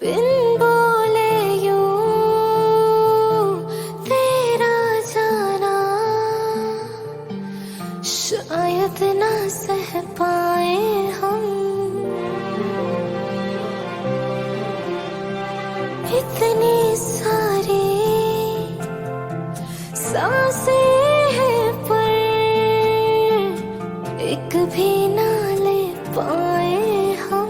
बिन बोले यूं तेरा जाना शायद ना सह पाए हम। इतनी सारी सांसें हैं पर एक भी ना ले पाए हम।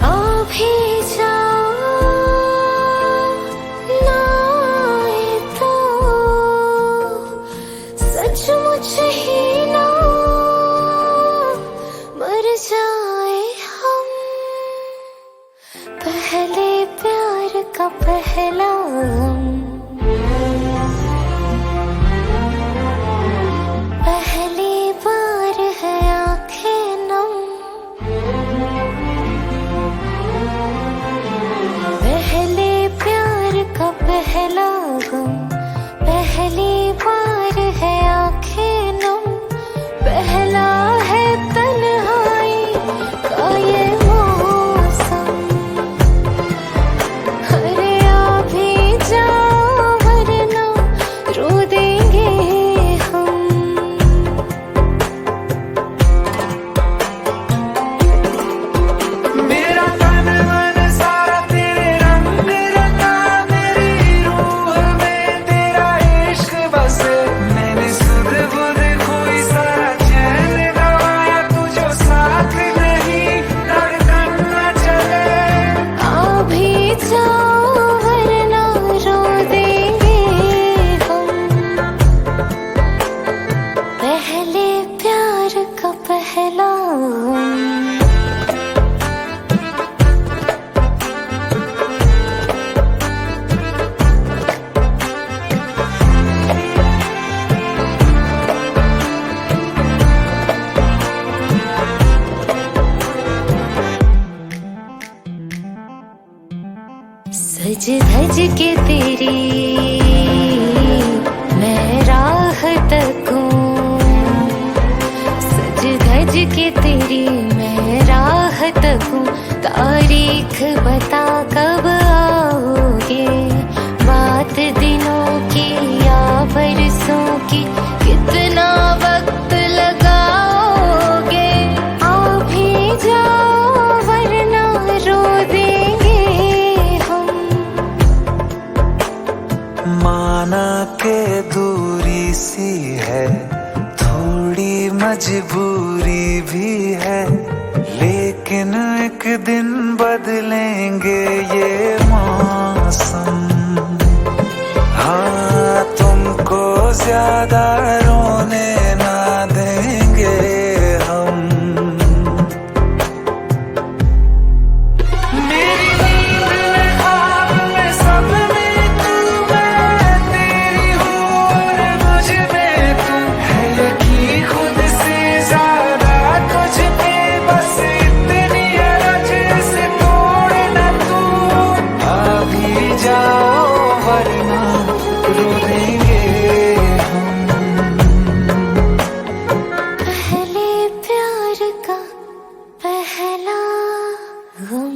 आ भी जाओ ना आए तो सचमुच ही ना मर जाए हम। पहले प्यार का पहला गम, पहली बार है आंखें नम। पहले प्यार का पहला गम, पहली बार है आंखें नम। पहला है तन्हाई का ये मौसम। अरे आ भी जाओ वरना रो देंगे हम। मेरा तन मन सारा तेरे रंग रंगा, मेरी रूह में तेरा इश्क बसे। मैंने सुध बुध खोई सारा चैन गवाया, तुझो साथ नहीं धड़कन न चले। आ भी जाओ वरना रो देंगे हम। पहले प्यार का पहला गम। सज धज के तेरी मैं राह तकूं। सज धज के तेरी मैं राह तकूं। तारीख बता कब आओगे, बात दिनों की या बरसों की, कितना वक्त लगाओगे। आ भी जाओ वरना रो देंगे हम। माना के दूरी सी है, थोड़ी मजबूरी भी है, लेकिन एक दिन बदलेंगे ये मौसम। हाँ, तुमको ज्यादा रोने ना देंगे हम। मेरी नींद में ख्वाब में सब में तू, मैं तेरी हूँ और मुझ में तू है। यकीन खुद से ज्यादा तुझ पे, बस इतनी अरज से तोड़ न तू। आ भी जाओ वरना रो देंगे हम। पहले प्यार का पहला गम।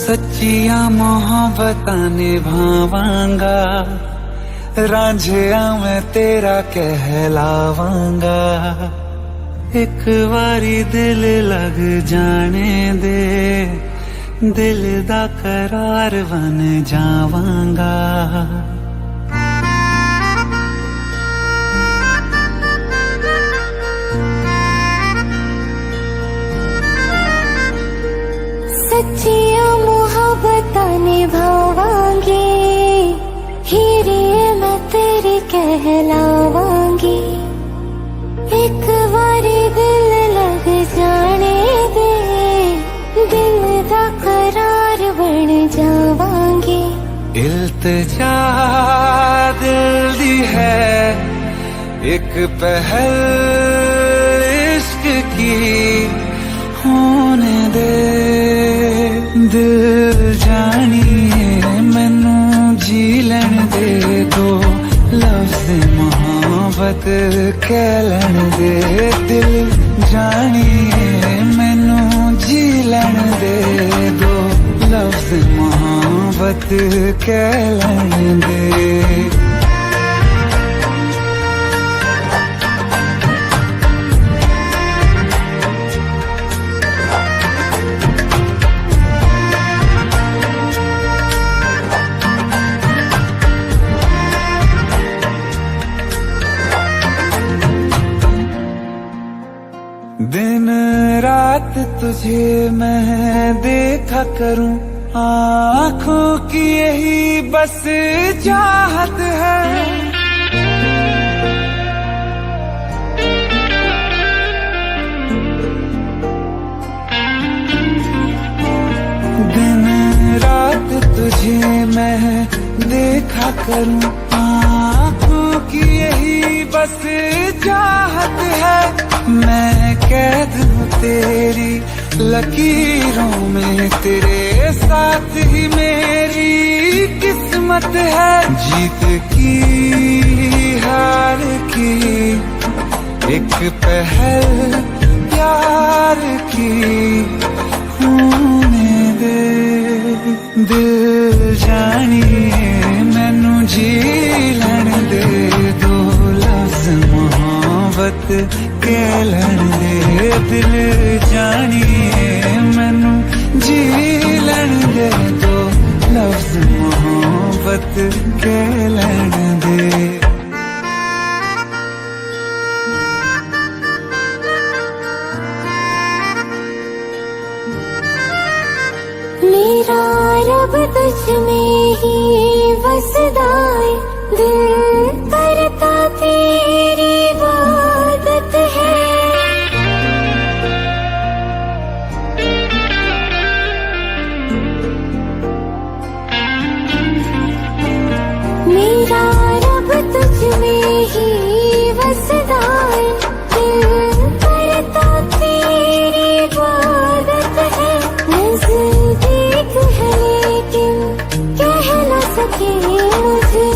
सच्चिया मोहब्बत निभावांगा, रांझिया मैं तेरा कहलावांगा। एक बारी दिल लग जाने दे, दिल दा करार बन जावांगा। सच्चियां मुहब्बतां निभावांगी, हीरे मैं तेरी कहलावांगी। एक बारी दिल लग जाने दे, दिल दा करार बन जावांगी। इल्तिजा दिल दी है एक पहल इश्क की, होने दे दिल जानिए मैनू जी लैन दे, दो लफ्ज़ मोहब्बत कह लैन दे। दिल जानिए मैनू जी लैन दे, दो लफ्ज़ मोहब्बत कह लैन दे। दिन रात तुझे मैं देखा करूं, आँखों की यही बस चाहत है। दिन रात तुझे मैं देखा करूं, आँखों की यही बस चाहत है। मैं कैद हूँ तेरी लकीरों में, तेरे साथ ही मेरी किस्मत है। जीत की हार की एक पहल प्यार की, होने दे दिल जानिए मैनू जी लैन दे, दो लफ्ज़ मोहब्बत कह लैन दे। दिल जानिए मैनू जी लैन दे, दो लफ्ज़ मोहब्बत कह लैन दे। मेरा रब तुझ में ही बसदा है, दिल करता तेरी इबादत है। मेरा रब तुझ में ही बसदा है, दिल करता तेरी इबादत है। नज़दीक है लेकिन कह न सके मुझे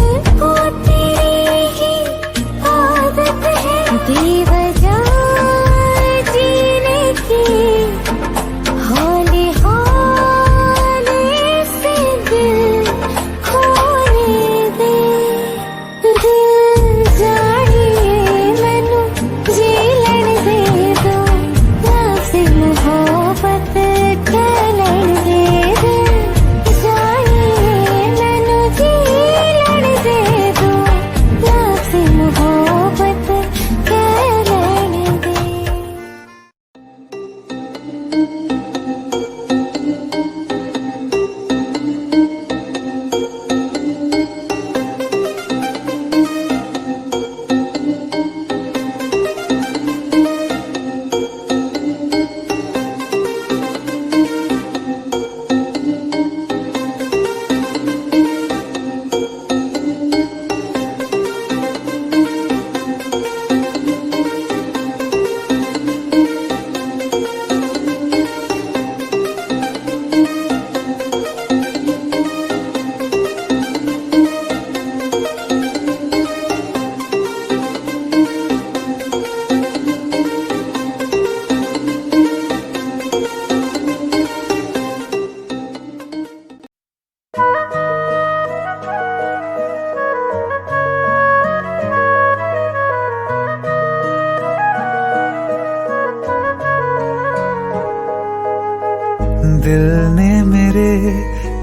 दिल ने मेरे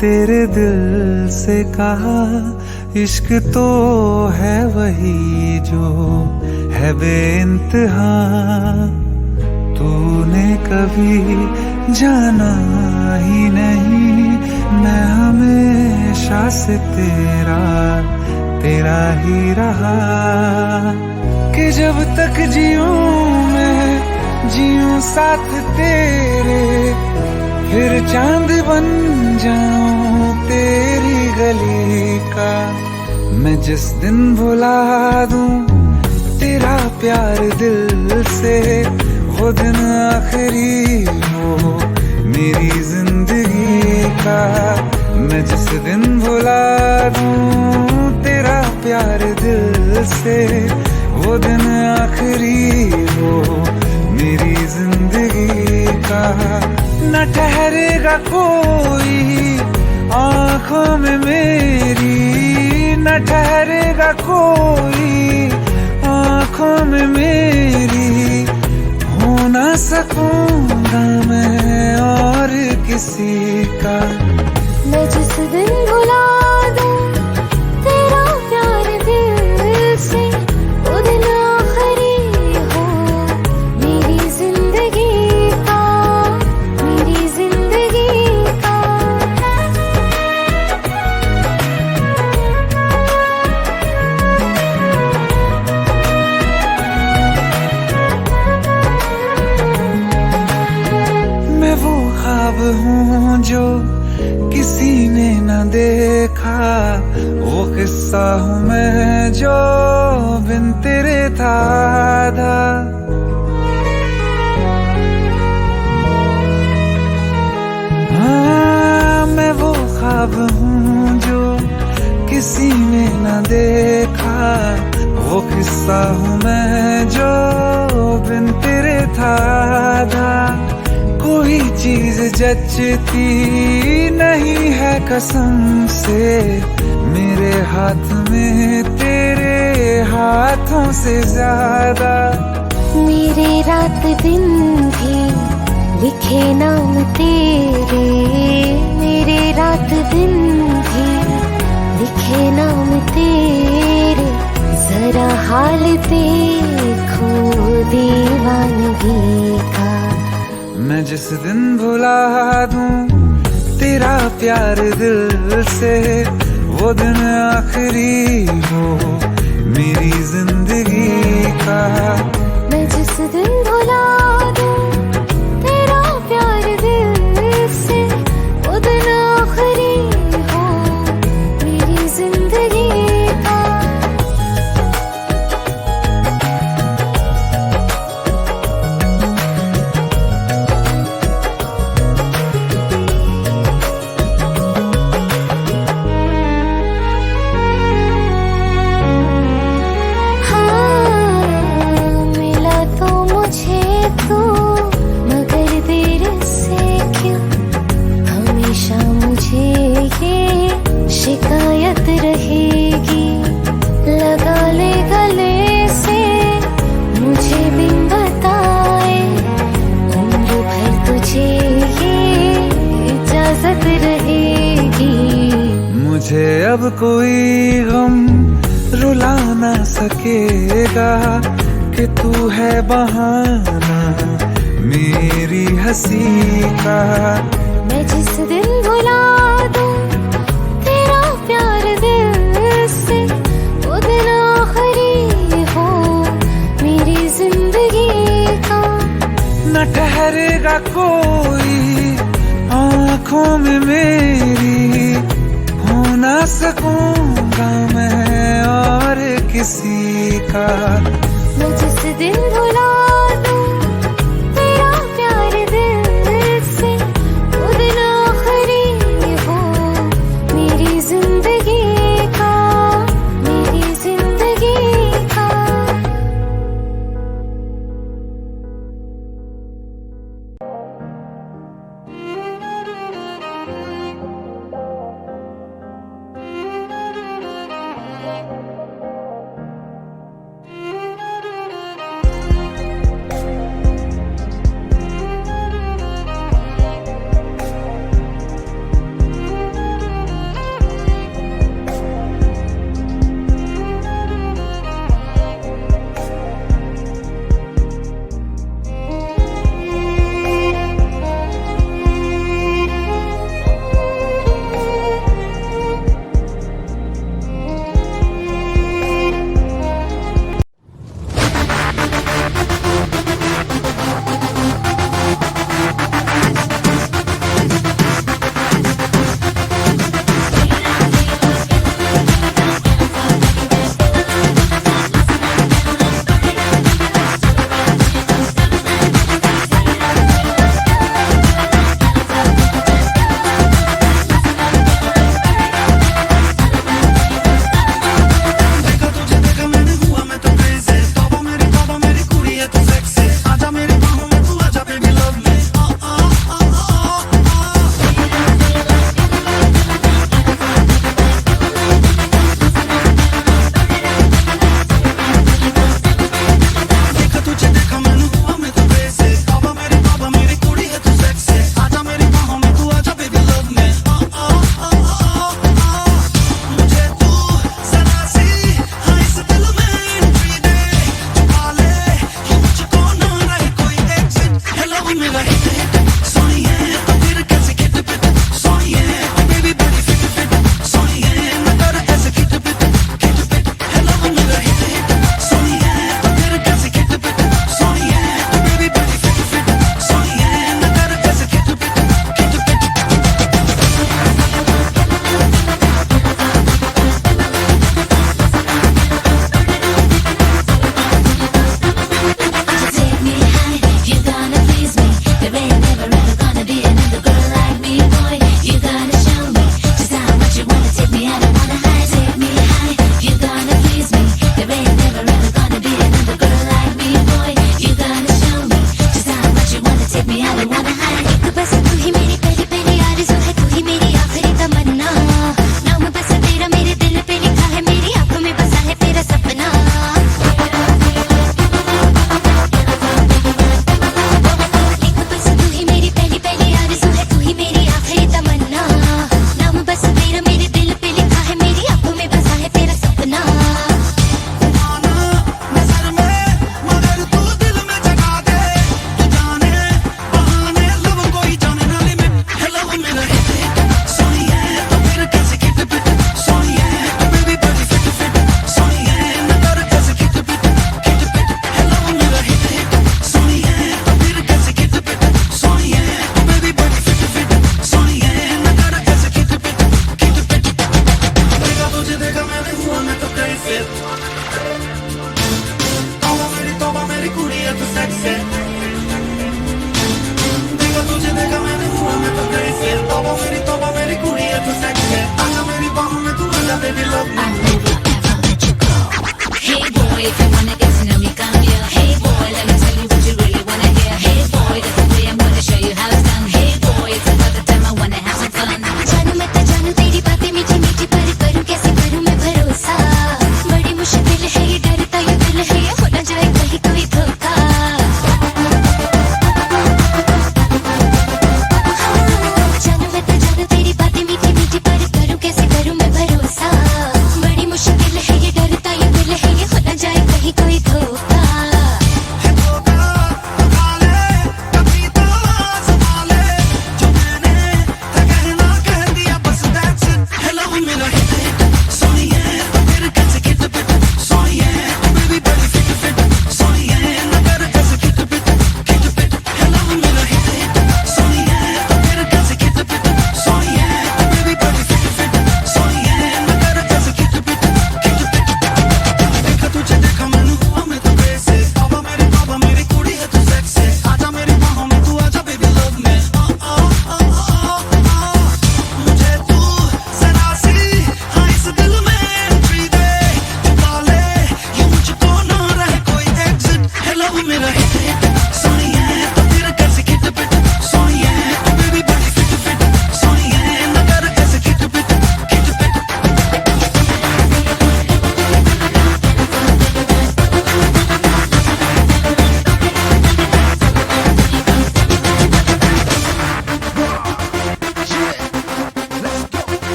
तेरे दिल से कहा, इश्क तो है वही जो है बेइंतहा। तूने कभी जाना ही नहीं, मैं हमेशा से तेरा तेरा ही रहा। कि जब तक जीऊं मैं जीऊं साथ तेरे, फिर चांद बन जाऊं तेरी गली का। मैं जिस दिन भुला दूं तेरा प्यार दिल से, वो दिन आखिरी हो मेरी जिंदगी का। मैं जिस दिन भुला दूं तेरा प्यार दिल से, वो दिन आखिरी हो मेरी जिंदगी का। न ठहरेगा कोई आंखों में मेरी, न ठहरेगा कोई आंखों में मेरी। हो ना सकूंगा मैं और किसी का। मैं जिस दिन भुला दूं तेरा प्यार दिल से, वो दिन आखिरी हो मेरी जिंदगी का, मेरी जिंदगी का। मैं वो ख्वाब हूँ जो किसी ने न देखा, वो किस्सा हूँ मैं जो बिन तेरे था आधा। हाँ, मैं वो ख्वाब हूँ जो किसी ने न देखा, वो किस्सा हूँ मैं जो बिन तेरे था आधा। कोई चीज जचती नहीं है कसम से, मेरे हाथ में तेरे हाथों से ज्यादा। मेरे रात दिन भी लिखे नाम तेरे, मेरे रात दिन भी लिखे नाम तेरे। जरा हाल देखो दीवानगी का। मैं जिस दिन भुला दूं तेरा प्यार दिल से, वो दिन आखिरी हो मेरी जिंदगी का। मैं जिस दिन भुला दूं तेरा प्यार दिल से, वो दिन आखिरी हो मेरी जिंदगी का। शिकायत रहेगी, लगा ले गले से मुझे बिन बताए। उम्र भर तुझे ये इजाजत रहेगी। मुझे अब कोई गम रुला ना सकेगा, कि तू है बहाना मेरी हंसी का। मैं जिस दिन भुला दूं तेरा प्यार दिल से, वो दिन आखिरी हो मेरी जिंदगी का। न ठहरेगा कोई आंखों में मेरी, हो ना सकूंगा मैं और किसी का। मैं जिस दिन भुला दूं तेरा प्यार दिल से, वो दिन आखिरी हो मेरी जिंदगी का, मेरी जिंदगी का।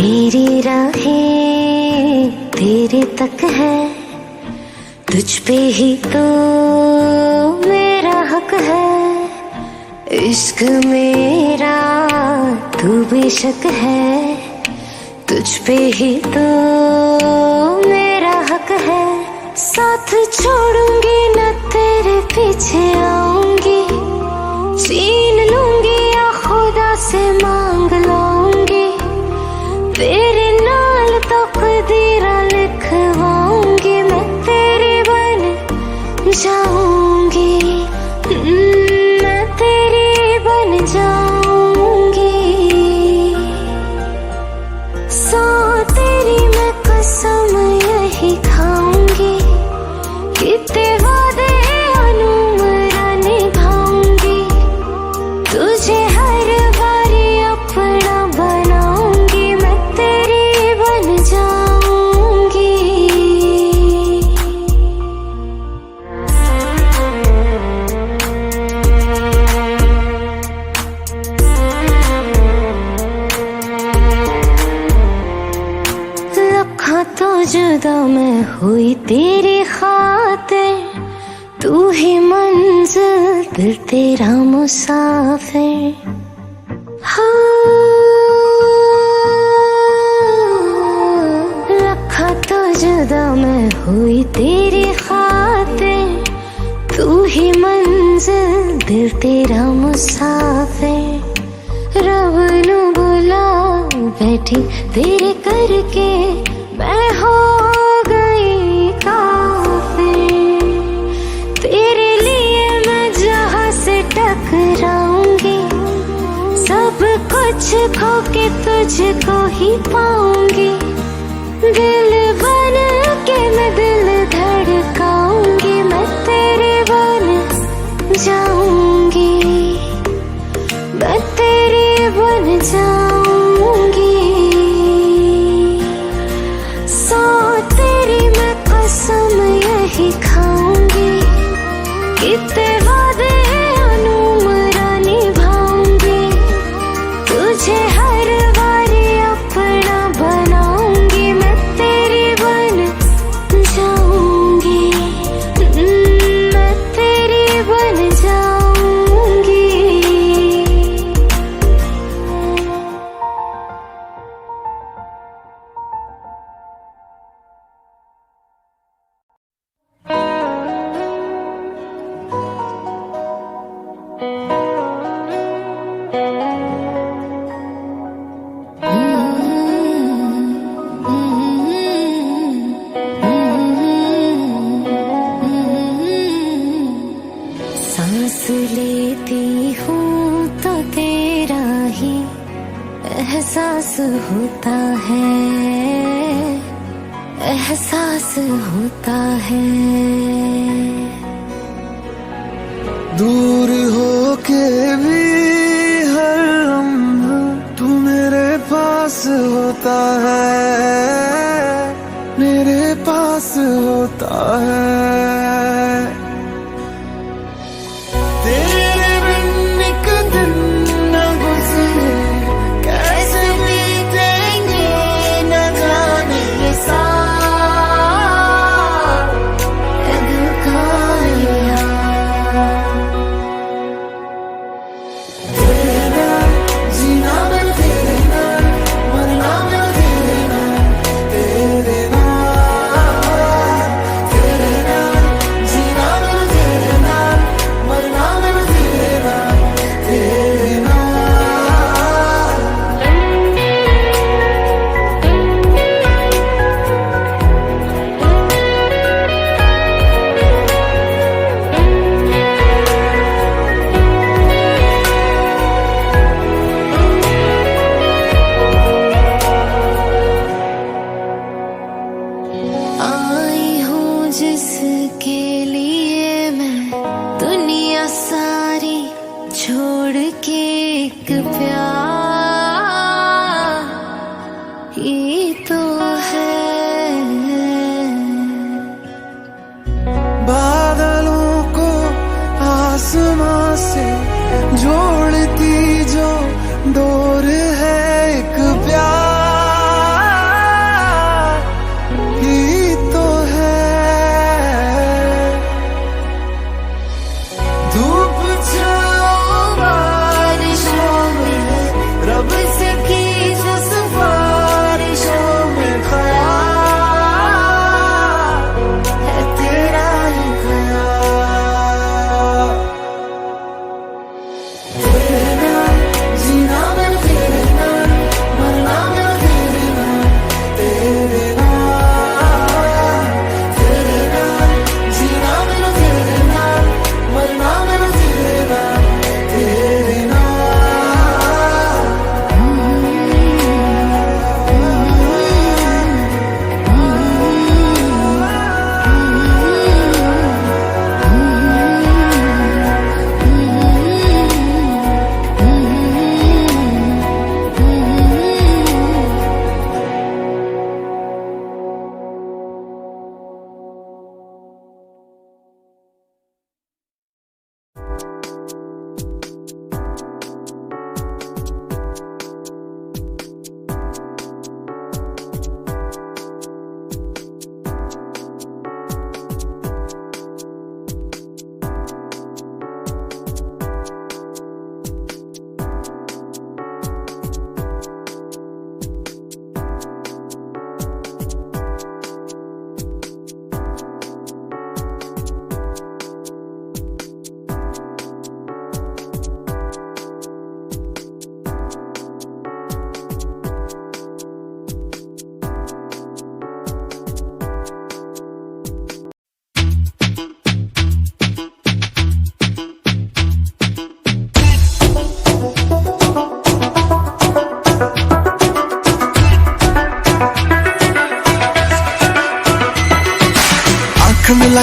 मेरी राहें तेरे तक है, तुझ पे ही तो मेरा हक है। इश्क मेरा तू बेशक है, तुझ पे ही तो मेरा हक है। साथ छोड़ूंगी न तेरे पीछे आऊंगी, छीन लूंगी या खुदा से मांग लूंगी, तेरे नाल तकदीरा लिखवाऊंगी, मैं तेरी बन जाऊंगी, मैं तेरी बन जाऊंगी। सौ तेरी मैं कसम यही खाऊंगी, कितने वादे अनुमरा निभाऊंगी, तुझे हर बारी अपना बनाऊंगी, मैं तेरी बन जाऊंगी। लखा तो जुदा मैं हुई तेरी खातिर, तू ही मंजिल दिल तेरा मुसाफिर। लखा तो जुदा मैं हुई तेरी खातिर, तू ही मंजिल दिल तेरा मुसाफिर। रब नू बुला बैठी तेरे करके, मैं हो गई काफिर। तेरे लिए मैं जहां से टकराऊंगी, सब कुछ खो के तुझको ही पाऊंगी, दिल बन के मैं दिल धड़काऊंगी, मैं तेरे बन जाऊंगी, मैं तेरी बन जाऊंगी। सौ तेरी मैं कसम यही खाऊंगी, कितने वादे अनुमरा निभाऊंगी, तुझे हर बारी अपना बनाऊंगी, मैं तेरी बन जाऊंगी, मैं तेरी बन जाऊंगी। सांस लेती हूँ तो तेरा ही एहसास होता है, एहसास होता है। दूर होके भी हर लम्हा तू मेरे पास होता है, मेरे पास होता है। तेरे बिन एक दिन न गुजरे, कैसे बीतेंगे न जाने ये साल। ए दिल का यार, तेरे नाल जीना मैं तेरे नाल, मरना मैं तेरे नाल, तेरे नाल, तेरे नाल जीना मैं तेरे नाल, मरना मैं तेरे नाल, तेरे नाल। आई हूँ जिसके लिए मैं दुनिया सारी छोड़ के, एक प्यार ही तो है। बादलों को आसमां से जोड़ती जो डोर है, एक प्यार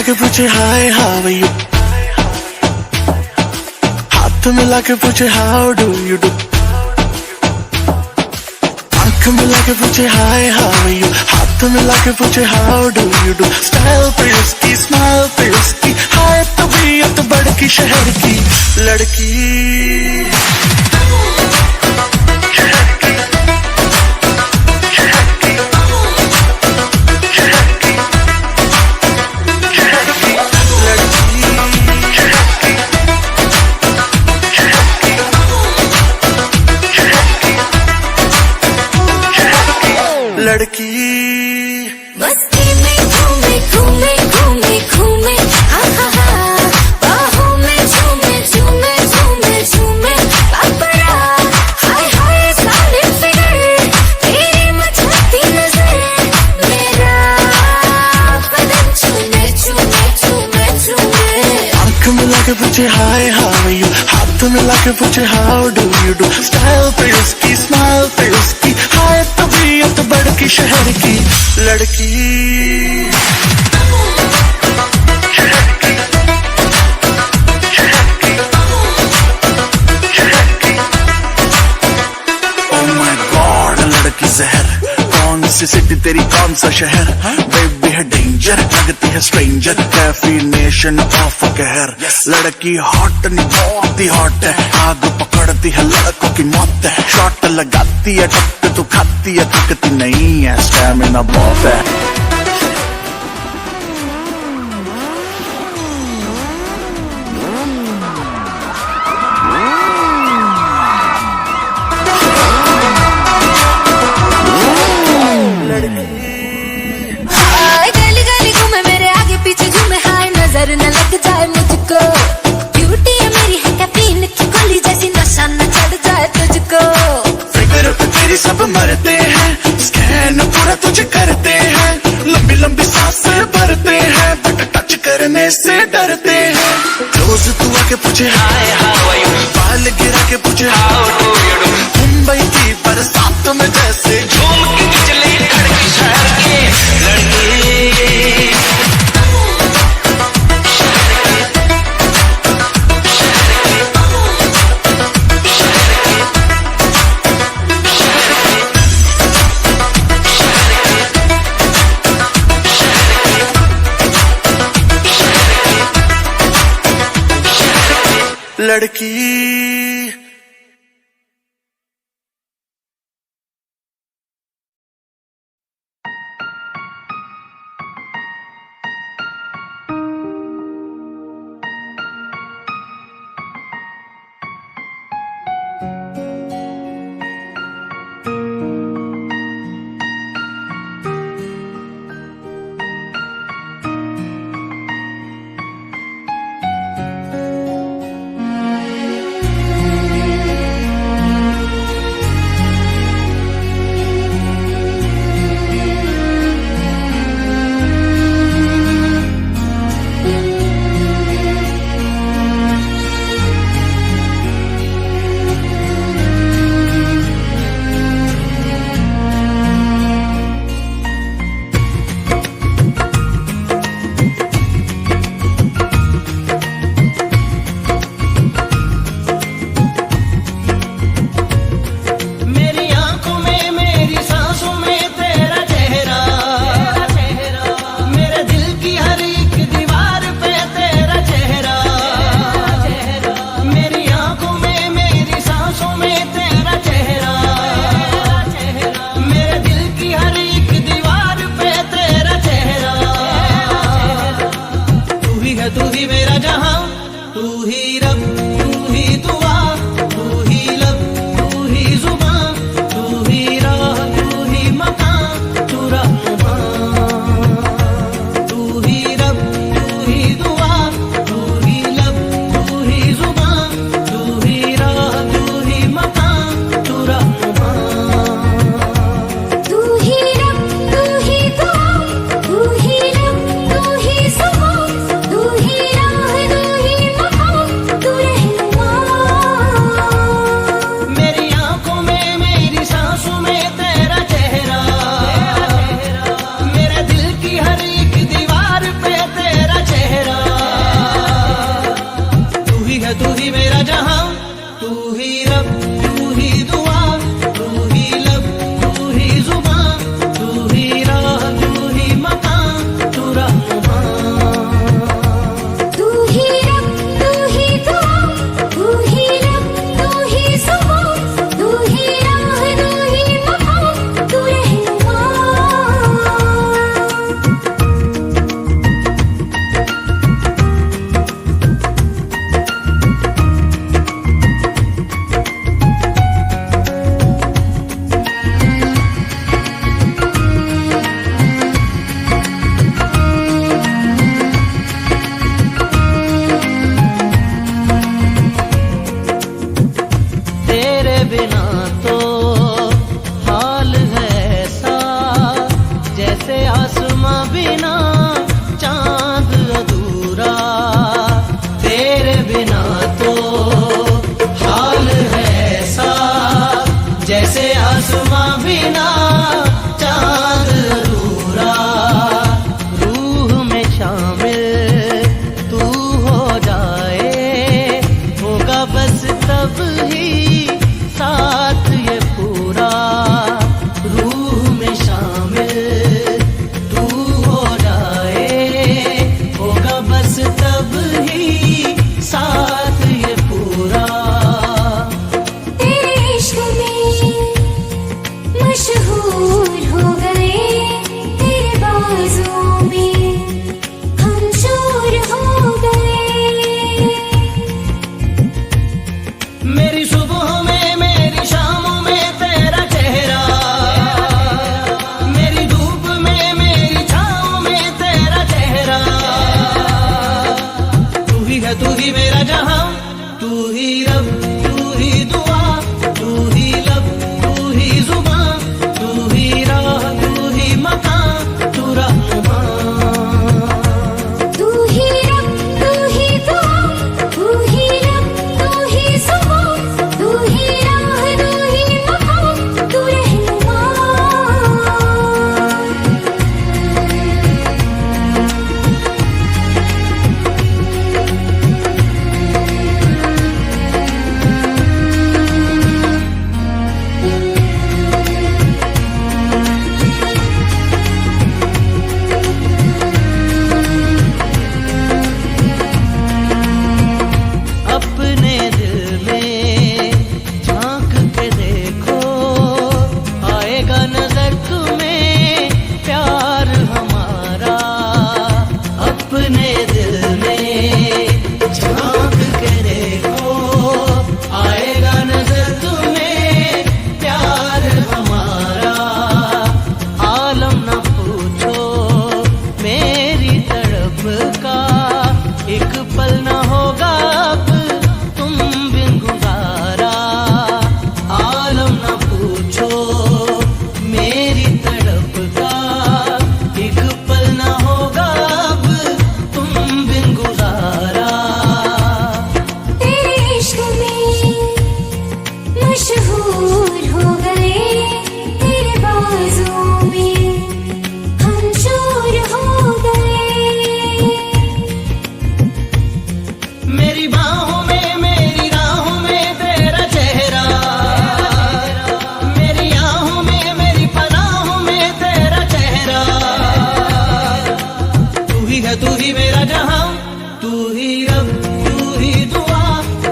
के पूछे हाय हाउ आर यू, हाथ मिला के पूछे हाउ डू यू डू, आंख मिला के पूछे हाय हाउ आर यू, हाथ मिला के पूछे how do you do. Style पे उसकी, स्माइल पे उसकी, हाय तबीयत बड़की शहर की लड़की। लड़की मस्ती में घूमे घूमे घूमे घूमे, हा हा हा, बाहों में झूमे झूमे झूमे झूमे, पापरा हाय हाय साले फिगर, तेरी मचाती नजर, मेरा बदन चूमे चूमे चूमे चूमे। आंख मिला के पूछे हाय हाउ आर यू, हाथ मिला के पूछे how do you do. Style पे उसकी, स्माइल पे उसकी, हाय तबीयत बड़की शहर की लड़की। Oh my God, लड़की जहर, कौन सी सिटी तेरी कौन सा शहर, बेबी है डेंजर, लगती है स्ट्रेंजर, कैफीनेशन ऑफ कहर। लड़की हॉट नहीं बहुत ही हॉट है, आग पकड़ती है लड़कों की मौत है, शॉट लगाती है टक तो खाती है, थकती नहीं है, स्टैमिना बहुत है। हाय गली गली घूमे मेरे आगे पीछे झूमे, हाय नजर न लग जाए मुझको, ब्यूटी है मेरी है कैफीन की गोली जैसी, नशा न चढ़ जाए तुझको। फिगर पे तेरी सब मरते हैं, स्कैन पूरा तुझे करते हैं, लंबी लंबी सांसें भरते हैं, बट टच करने से डरते हैं। क्लोज तू आके पूछे हाय हाउ आर यू, बाल गिरा के पूछे how do you do. Mumbai की बरसात में जैसे झूम के बिजली कड़की शहर की लड़की। लड़की बिना चांद अधूरा, रूह में शामिल तू हो जाए, होगा बस तब ही साथ ये पूरा। रूह में शामिल तू हो जाए, होगा बस तब ही साथ ये पूरा। तेरे इश्क में मशहूर हो गए, तेरे बाजों में हम चोर हो गए। मेरी सुबह में मेरी शामों में तेरा चेहरा, मेरी धूप में मेरी छाँव में तेरा चेहरा। तू ही है तू ही मेरा जहां, तू ही रब तू ही दुआ, तू ही लब तू ही जुबान, तू ही राह तू ही मकान, तू रहनुमा। तू ही रब तू ही दुआ, तू ही लब तू ही जुबान, तू ही राह तू ही मकान, तू रहनुमा। अपने दिल में झांक के देखो, आएगा नजर तुम्हें प्यार हमारा। अपने दिल में झांक के देखो, आएगा नजर तुम्हें प्यार हमारा। आलम न पूछो मेरी तड़प का, एक पल न होगा अब तुम बिन गुजारा। आलम न पूछो मेरी तड़प का, एक पल न होगा अब तुम बिन गुजारा। तेरे इश्क में मशहूर हो गए, तेरे बाजों में हम चोर हो गए। मेरी बाहों में मेरी राहों में तेरा चेहरा, मेरी आहों में मेरी पनाहों में तेरा चेहरा। तू ही है तू ही मेरा जहां, तू ही रब तू ही दुआ,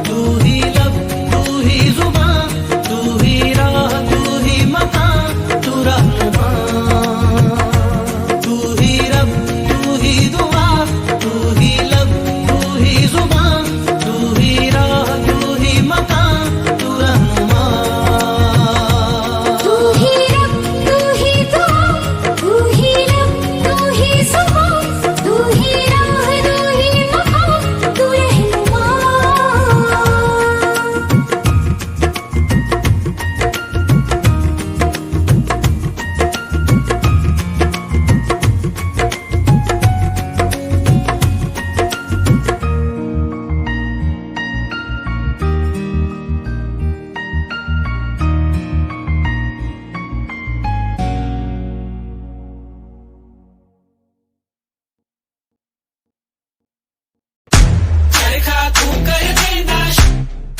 तू ही लब तू ही जुबान, तू ही राह तू ही मकान, तू रहनुमा। तू ही रब तू ही दुआ, तू ही लब तू ही जुबान, तू ही राह तू ही मकान, तू रहनुमा। तू ही रब तू ही दुआ, तू ही लब तू ही जुबान, तू ही राह तू ही मकान, तू रहनुमा। चरखा तू कर देना,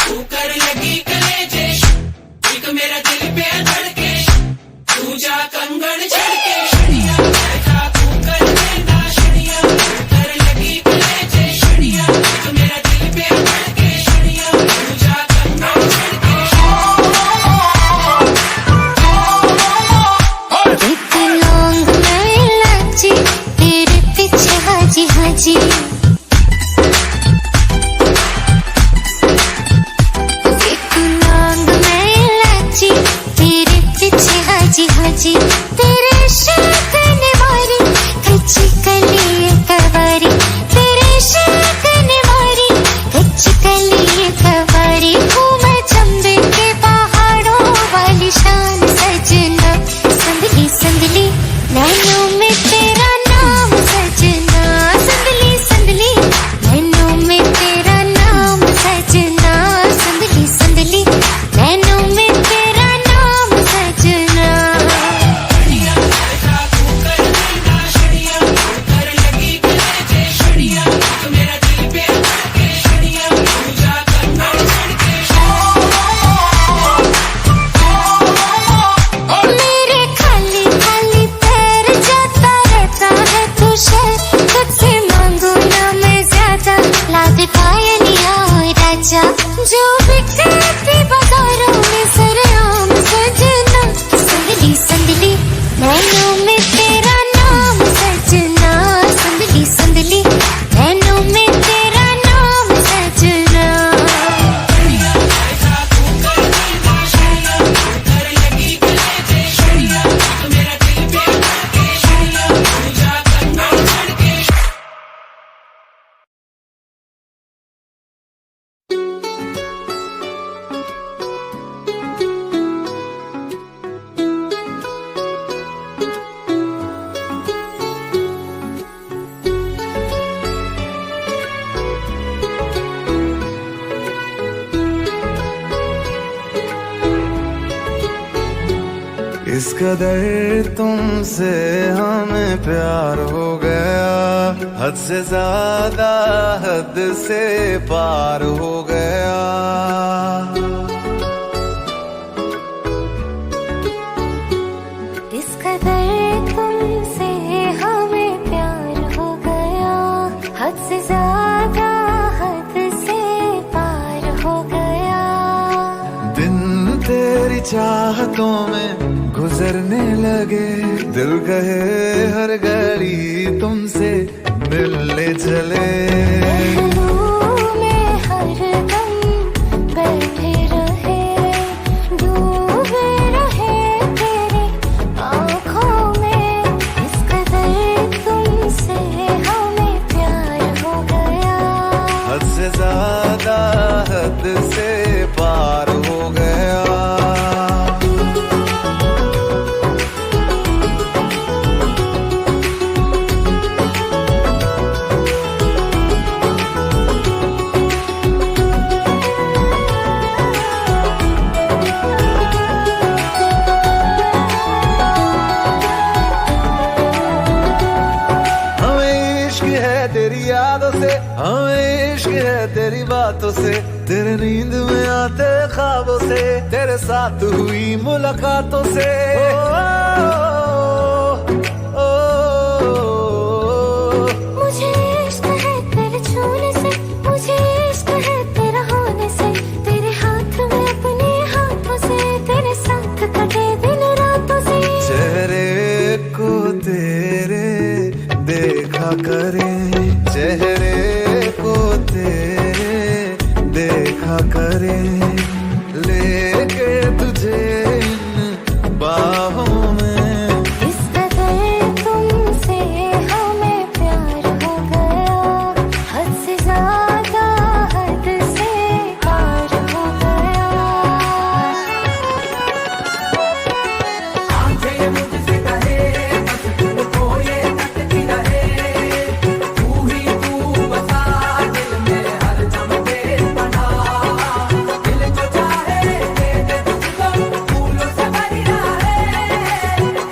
तू कर लगी कलेजे, एक मेरा दिल पे धड़के, तू जा कंगन झड़के। शड़िया चरखा तू कर देना, शड़िया तू कर लगी कलेजे, शड़िया एक मेरा दिल पे धड़के, शड़िया तू जा कंगन झड़के। एक लौंग मैं इलायची, तेरे पीछे हाजी हाजी। एक लौंग मैं इलायची, तेरे पीछे हाजी हाजी। तेरे इश्क ने मारी कच्ची कली कवारी, तेरे इश्क ने मारी कच्ची कली कवारी। घूमे चंबे के पहाड़ों वाली शान सजना, संदली संदली नैनों में तेरा नाम सजना, संदली संदली नैनों में तेरा नाम सजना, संदली संदली नैनों में तेरा नाम सजना। इस कदर तुमसे हमें प्यार हो गया, हद से ज्यादा हद से पार हो गया। इस कदर तुमसे हमें प्यार हो गया, हद से ज्यादा हद से पार हो गया। दिन तेरी चाहतों में गुजरने लगे, दिल कहे हर घड़ी तुमसे मिलने चले। पहलू में हर दम बैठे रहे, डूबे रहे तेरी आँखों में। इस कदर तुमसे हमें प्यार हो गया, हद से ज्यादा हद से पार हो गया। तेरी यादों से, हमें इश्क है तेरी बातों से, तेरे नींद में आते ख्वाबों से, तेरे साथ हुई मुलाकातों से। मुझे इश्क है तेरे छूने से, मुझे इश्क है तेरा होने से, तेरे हाथ में अपने हाथों से, तेरे साथ कटे दिन रातों से। चेहरे को तेरे देखा करें, चेहरे को तेरे देखा करें, लेके तुझे इन बाहों में। इस कदर तुमसे हमें प्यार हो गया, हद से ज्यादा हद से पार हो गया। आंखें मुझसे कहे बस तुमको ये तकती रहे, तू ही तू बसा दिल में हर दम बेपना। दिल जो चाहे दे दे तुझको, फूलों से भरी रहे,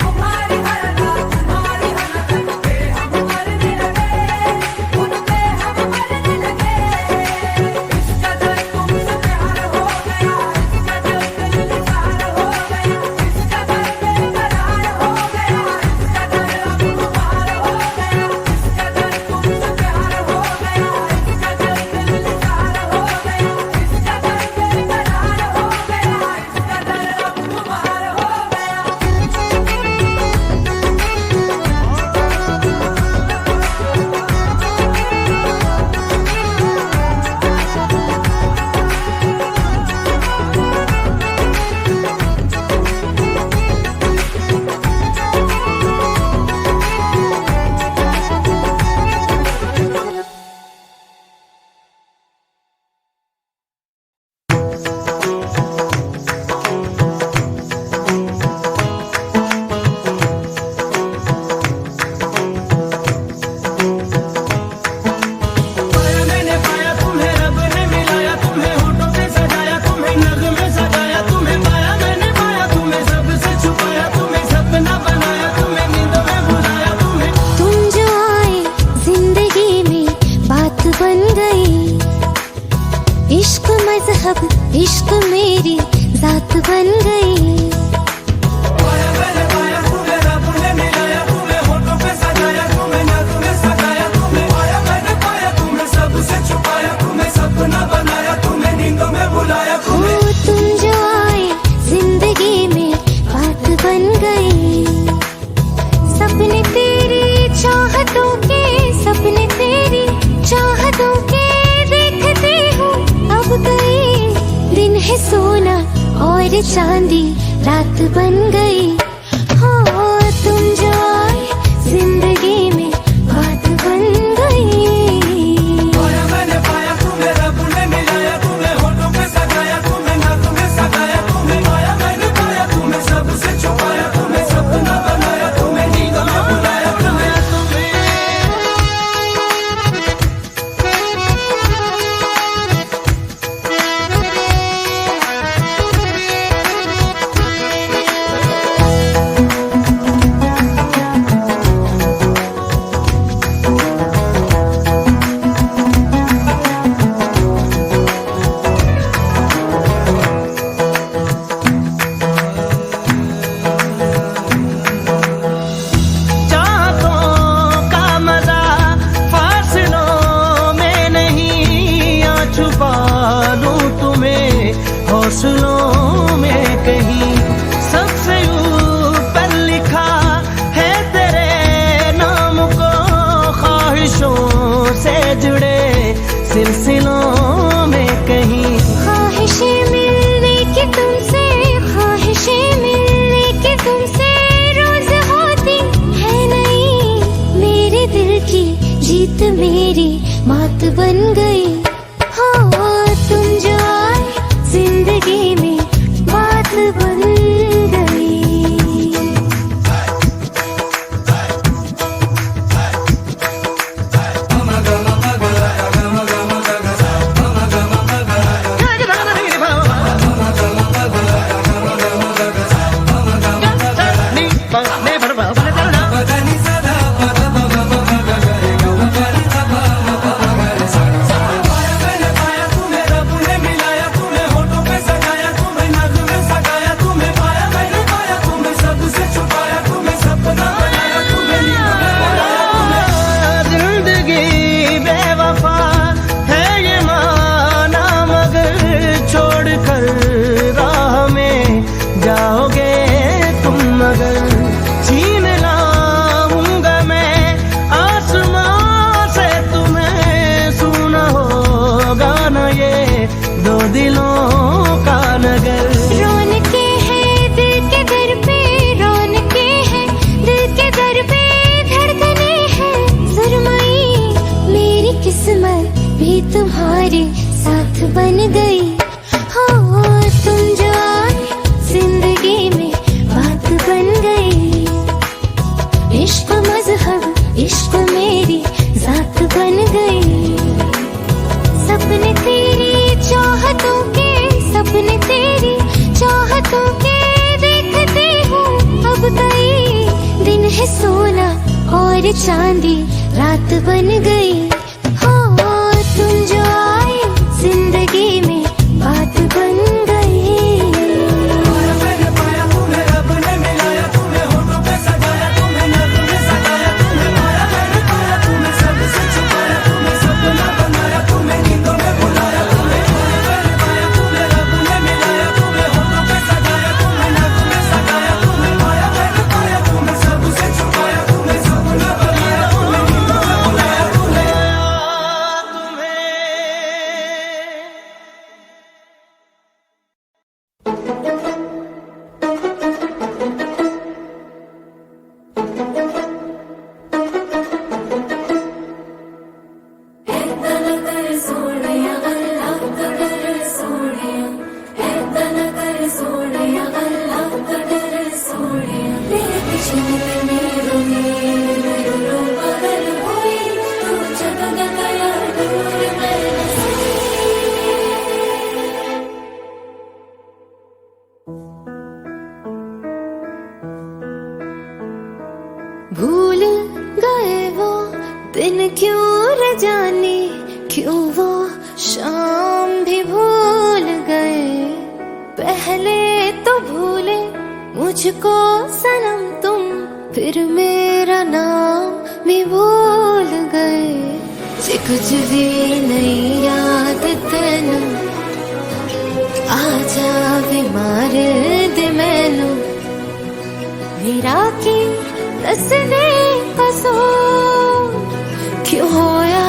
तुम्हारी हर रात तुम्हारी हर तक पे हम मरने लगे, उन पे हम मरने लगे। इस कदर तुमसे प्यार हो गया, इस कदर दिल निसार हो गया, इस कदर बेकरार हो गया, इस कदर अब खुमार हो गया, इस कदर तुमसे प्यार हो गया, इस कदर दिल निसार हो गया, इस कदर बेकरार हो गया, इस कदर अब खुमार हो गया। पाया मैंने पाया तुम्हें, रब ने मिलाया तुम्हें, होठों पे सजाया तुम्हें, नगमे सजाया तुम्हें। पाया मैंने पाया तुम्हें, सबसे छुपाया तुम्हें, सपना बनाया तुम्हें, नींदों में बुलाया तुम्हें। तुम जो आए जिंदगी में बात बन गई, इश्क मजहब इश्क मेरी जात बन गई। पाया मैंने पाया तुम्हें, रब ने मिलाया तुम्हें, होठों पे सजाया तुम्हें, नगमे सजाया तुम्हें। पाया मैंने पाया तुम्हें, सबसे छुपाया तुम्हें, सपना बनाया तुम्हें, नींदों में बुलाया ओ तुम्हें। तुम जो आए जिंदगी में बात बन गई, सपने तेरी चाहतों के, सपने तेरी चाहतों के देखते हूँ अब गई। दिन है सोना और चांदी रात बन गई। हो तुम जो आए जिंदगी में बात बन गई। पाया मैंने पाया तुम्हें, रब ने मिलाया तुम्हें, होठों पे सजाया तुम्हें, नगमे सजाया तुम्हें। पाया मैंने पाया तुम्हें, सबसे छुपाया तुम्हें, सपना बनाया तुम्हें, नींदों में बुलाया तुम्हें। जीत मेरी मात बन गई। हो तुम जो आए जिंदगी में बात बन गई। भी तुम्हारे साथ बन गई। हो तुम जो आए जिंदगी में बात बन गई। इश्क मजहब इश्क मेरी जात बन गई। सपने तेरी चाहतों के सपने तेरी चाहतों के देखते हूँ अब कई दिन है सोना और चांदी रात बन गई। तुम जो आए जिंदगी में बात बन गई। पाया तुम्हें रब ने मिलाया, तुम्हें होठों पे सजाया, तुम्हें नज़्म में सजाया, तुम्हें पाया मैंने पाया, तुम्हें सबसे छुपाया, तुम्हें सपना बनाया, तुम्हें नींदों में बुलाया, तुम्हें पाया तुम्हें रब ने मिलाया, तुम्हें होठों पे सजाया, तुम्हें नज़्म में सजाया, तुम्हें पाया मैंने पाया, तुम्हें सबसे छुपाया, तुम्हें सपना बनाया, तुम्हें नींदों में बुलाया, तुम्हें भूल गए वो दिन क्यों न जाने, क्यों वो शाम भी भूल गए। पहले तो भूले मुझको सनम तुम, फिर मेरा नाम भी भूल गए। जे कुछ भी नहीं याद तेनू आ जावे मार दे मैनू। मेरा की दसने कसूर क्यों होया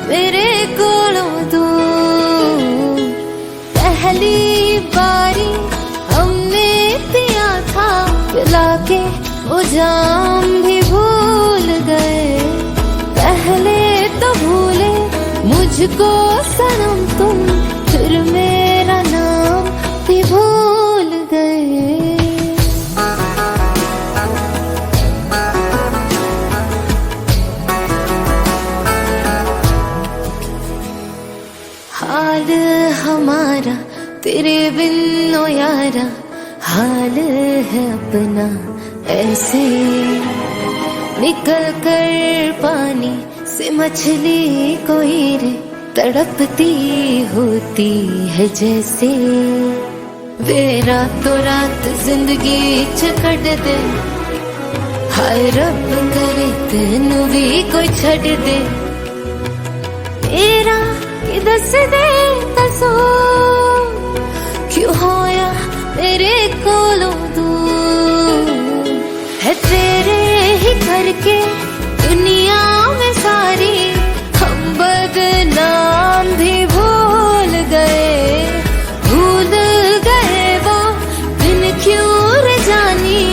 मेरे कोलों दूर। पहली बारी हमने पिया था पिला के वो जाम भी भूल गए। पहले तो भूले मुझको सनम तुम, फिर मेरा नाम भी भूल गए। हाल हमारा तेरे बिन ओ यारा, हाल है अपना ऐसे। निकल कर पानी से मछली कोई रे, तड़पती होती है जैसे। वे रातों रात जिंदगी च कट दे, हाय रब करे तेनू भी कोई छड़ दे। तेरा कि दस दे कसूर क्यों होया मेरे कोलों दूर। है तेरे ही करके दुनिया में सारी हम बदनाम भी भूल गए। भूल गए वो दिन क्यों न जानी,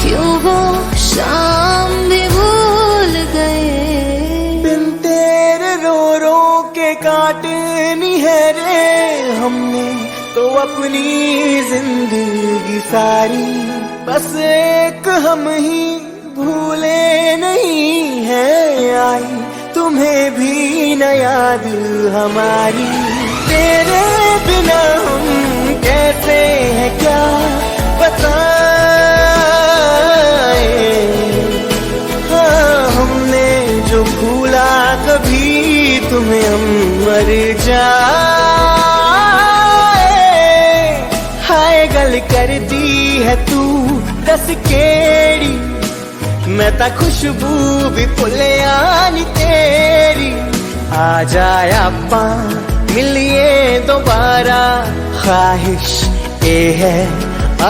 क्यों वो शाम भी भूल गए। बिन तेरे अपनी जिंदगी सारी बस एक हम ही भूले नहीं है आई तुम्हें भी न याद हमारी तेरे बिना हम कैसे हैं क्या बताएं हाँ हमने जो भूला कभी तुम्हें हम मर जाए हाय गल करती है तू दस केड़ी मैं ता खुशबू भी भुलिया नी तेरी आ जाए आपा मिलिए दोबारा ख्वाहिश ये है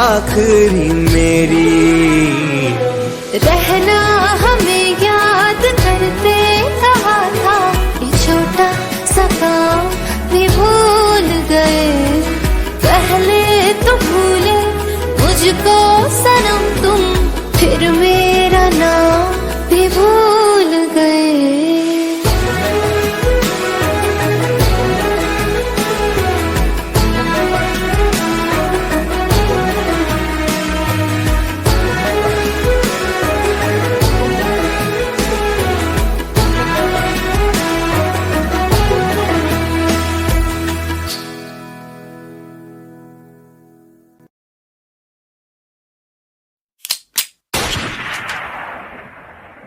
आखिरी मेरी रहना हमें याद करते कहा था ये छोटा सा काम भी भूल गए पहले तो भूले मुझको सनम तुम फिर मेरा नाम भी भूल गए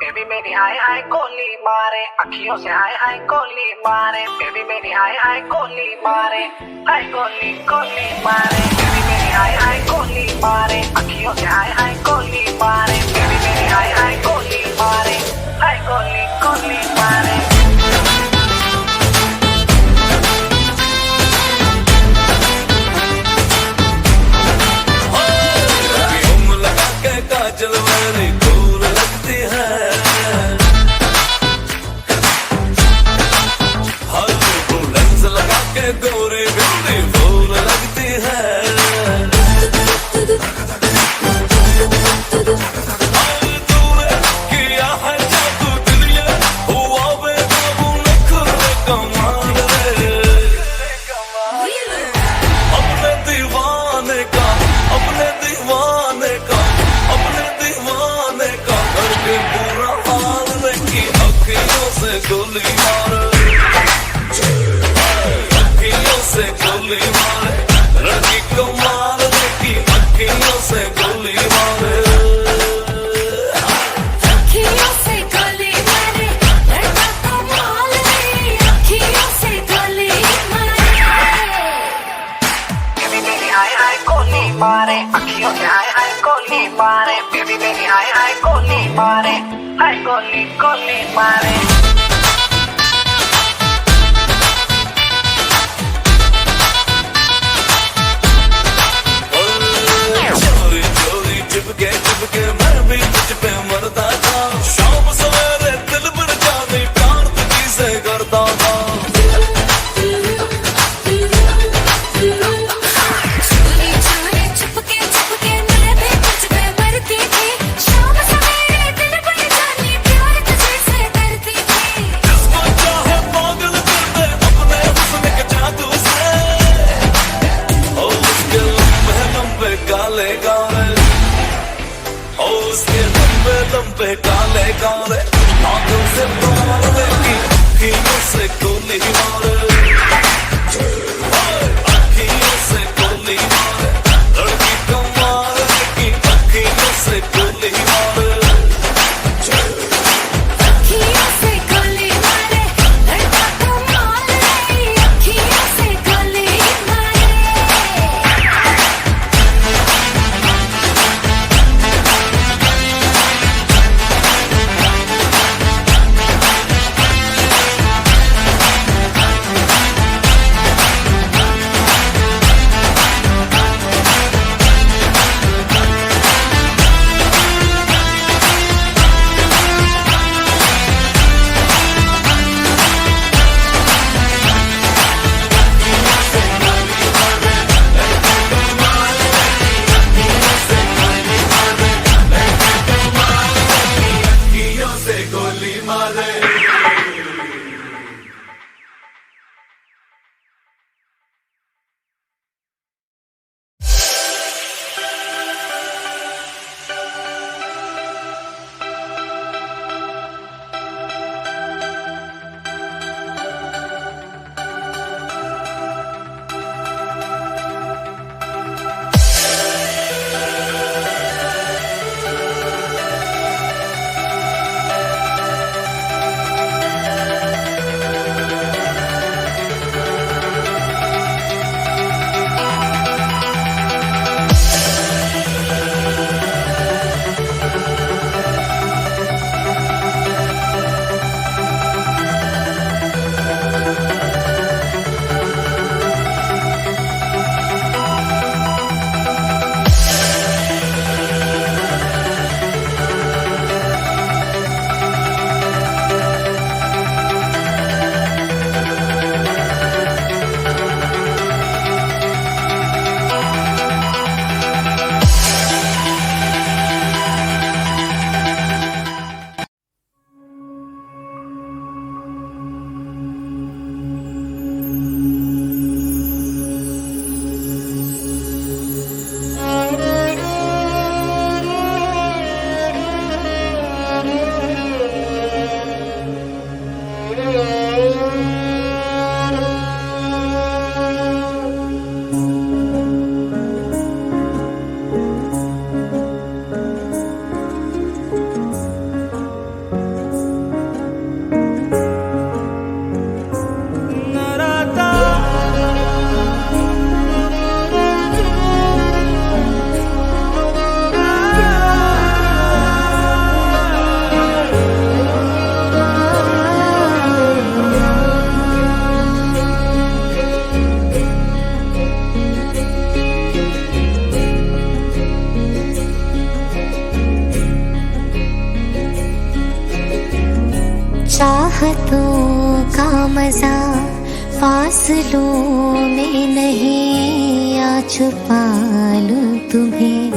बेबी मेरी हाय हाय कोली मारे अखियों से हाय हाय कोली मारे बेबी मेरी हाय हाय कोली मारे हाय कोली कोली मारे बेबी मेरी हाय हाय कोली मारे अखियों से हाय हाय कोली मारे बेबी मेरी हाय हाय कोली मारे हाय कोली कोली मारे काजल वाली दूर लगती है हर लेंस लगा के गोरी ब्यूटीफुल लगती है दूर किया है जादू दुनिया हुआ बेकाबू नखरे कमाल रे अपने दीवाने का करके बुरा हाल की अखियों से गोली मारे अखियों से गोली मारे लड़की को मार की अखियों से गोली मारे अखियों से गोली मारे लड़का को मार अखियों से गोली मारे बेबी मेरी हाय हाय कोली मारे अखियों से हाय हाय कोली मारे बेबी मेरी हाय हाय कोली मारे हाय कोली कोली मारे चोरी चोरी चिपके मैं भी तुझ पे मरता था शाम सवेरे दिल भर जाने प्यार तुझी से करता था चुपके मैं भी तुझ पे मरती थी शाम सवेरे दिल भर जाने प्यार तुझे से करती थी जिसको चाहे पागल कर दे अपने हुस्न के जादू से ओ उसके लंबे काले काले ओ उसके लंबे काले काले आंखों से मारे की अखियों से गोली मारे अखियों से गोली मारे लड़की को मारे की अखियों से गोली मारे अखियों से गोली मारे लड़का को मार अखियों से गोली मारे चाहतों का मजा फासलों में नहीं, आ छुपा लूं तुम्हें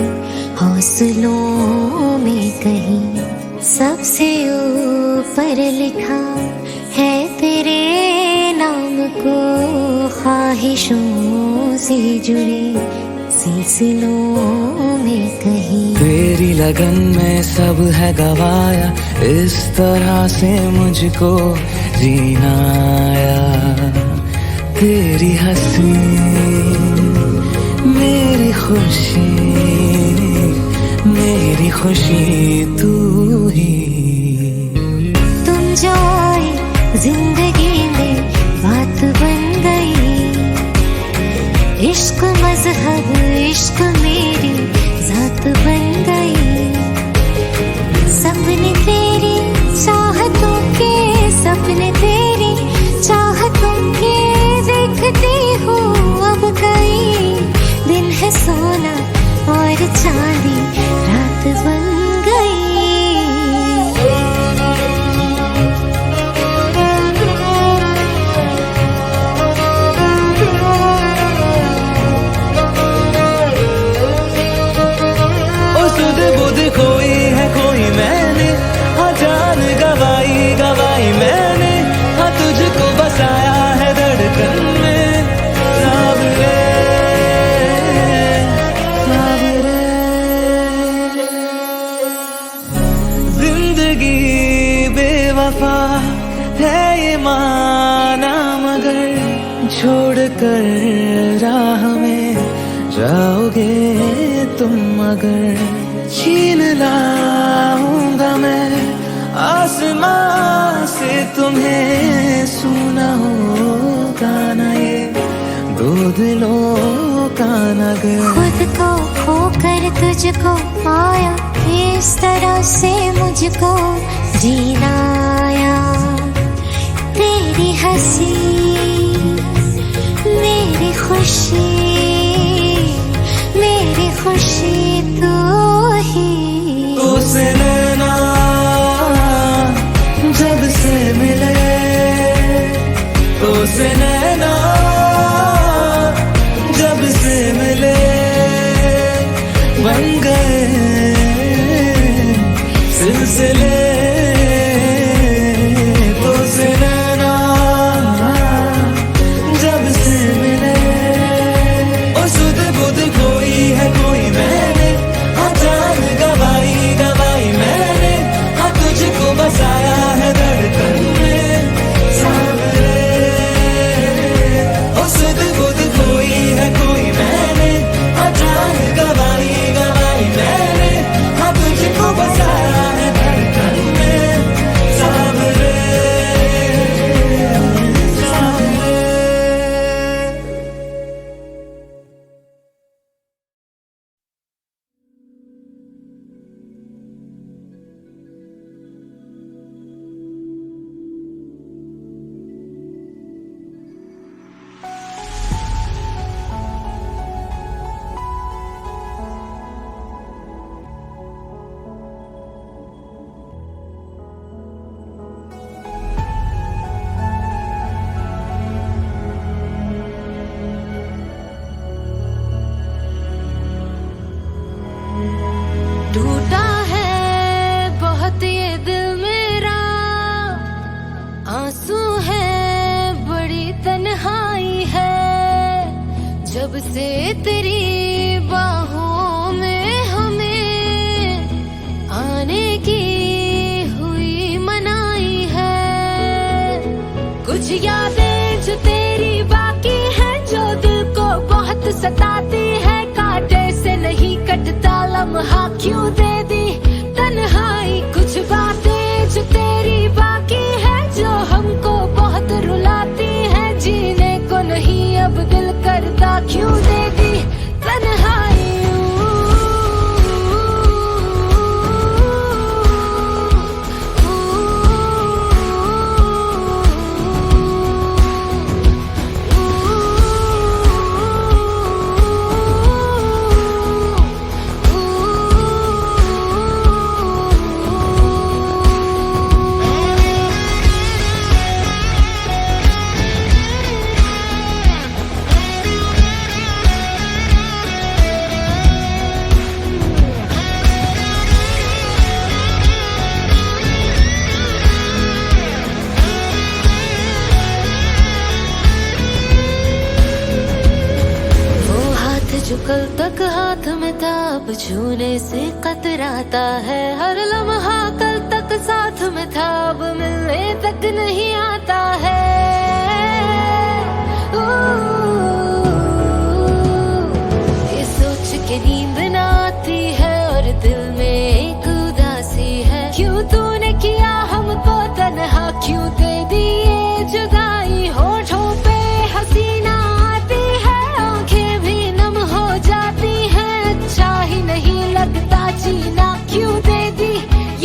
हौसलों में कहीं। सबसे ऊपर लिखा है तेरे नाम को, ख्वाहिशों से जुड़े सिलसिलों में कहीं। तेरी लगन में सब है गवाया, इस तरह से मुझको जीना आया। तेरी हंसी मेरी खुशी तू ही। तुम जो आए जिंदगी में बात बन गई, इश्क मजहब इश्क मेरी जात बन गई। सपने तेरी चाहतों के, सपने तेरी चाहतों के देखती हूँ अब कई। दिन है सोना और चांदी रात बन गई। कोई है कोई मैंने, हाँ जान गवाई मैंने, हाँ तुझको बसाया है धड़कन में। सावरे जिंदगी बेवफा है ये माना, मगर छोड़ कर राह में जाओगे तुम अगर। छीन लाऊंगा मैं आसमां से तुम्हें, सुना होगा ना ये दो दिलों का नगर। खुद को खोकर तुझको पाया, इस तरह से मुझको जीना आया। तेरी हंसी मेरी खुशी तू ही। तुझसे नैना जब से मिले, तुझसे नैना जब से मिले, बन गए सिलसिले। तुझसे नैना जब से मिले, और सुध बुध कोई है कोई मैंने, हाँ जान गवाई मैंने, हाँ तुझको बसाया है धड़कन में। सावरे और सुध बुध कोई है कोई मैंने, हाँ जान गवाई मैंने, हाँ तुझको बसाया है धड़कन में। सावरे टूटा है बहुत ये दिल मेरा, आंसू है बड़ी तन्हाई है। जब से तेरी बाहों में हमें आने की हुई मनाई है। कुछ यादें जो तेरी बाकी है, जो दिल को बहुत सताती है। कांटे से नहीं कटता लम्हा क्यों दे दी तन्हाई। कुछ बातें जो तेरी बाकी है, जो हमको बहुत रुलाती है। जीने को नहीं अब दिल करता, क्यों दे दी तन्हाई। हाथ में था अब छूने से कतराता है, हर लम्हा कल तक साथ में था अब मिलने तक नहीं आता है। ये सोच के नींद ना आती है और दिल में एक उदासी है, क्यों तूने किया हमको तन्हा, क्यों दे दी ये जुदाई। होठों पे हसीना आती है, आंखें भी नम हो जाती हैं, अच्छा ही नहीं लगता जीना, क्यों दे दी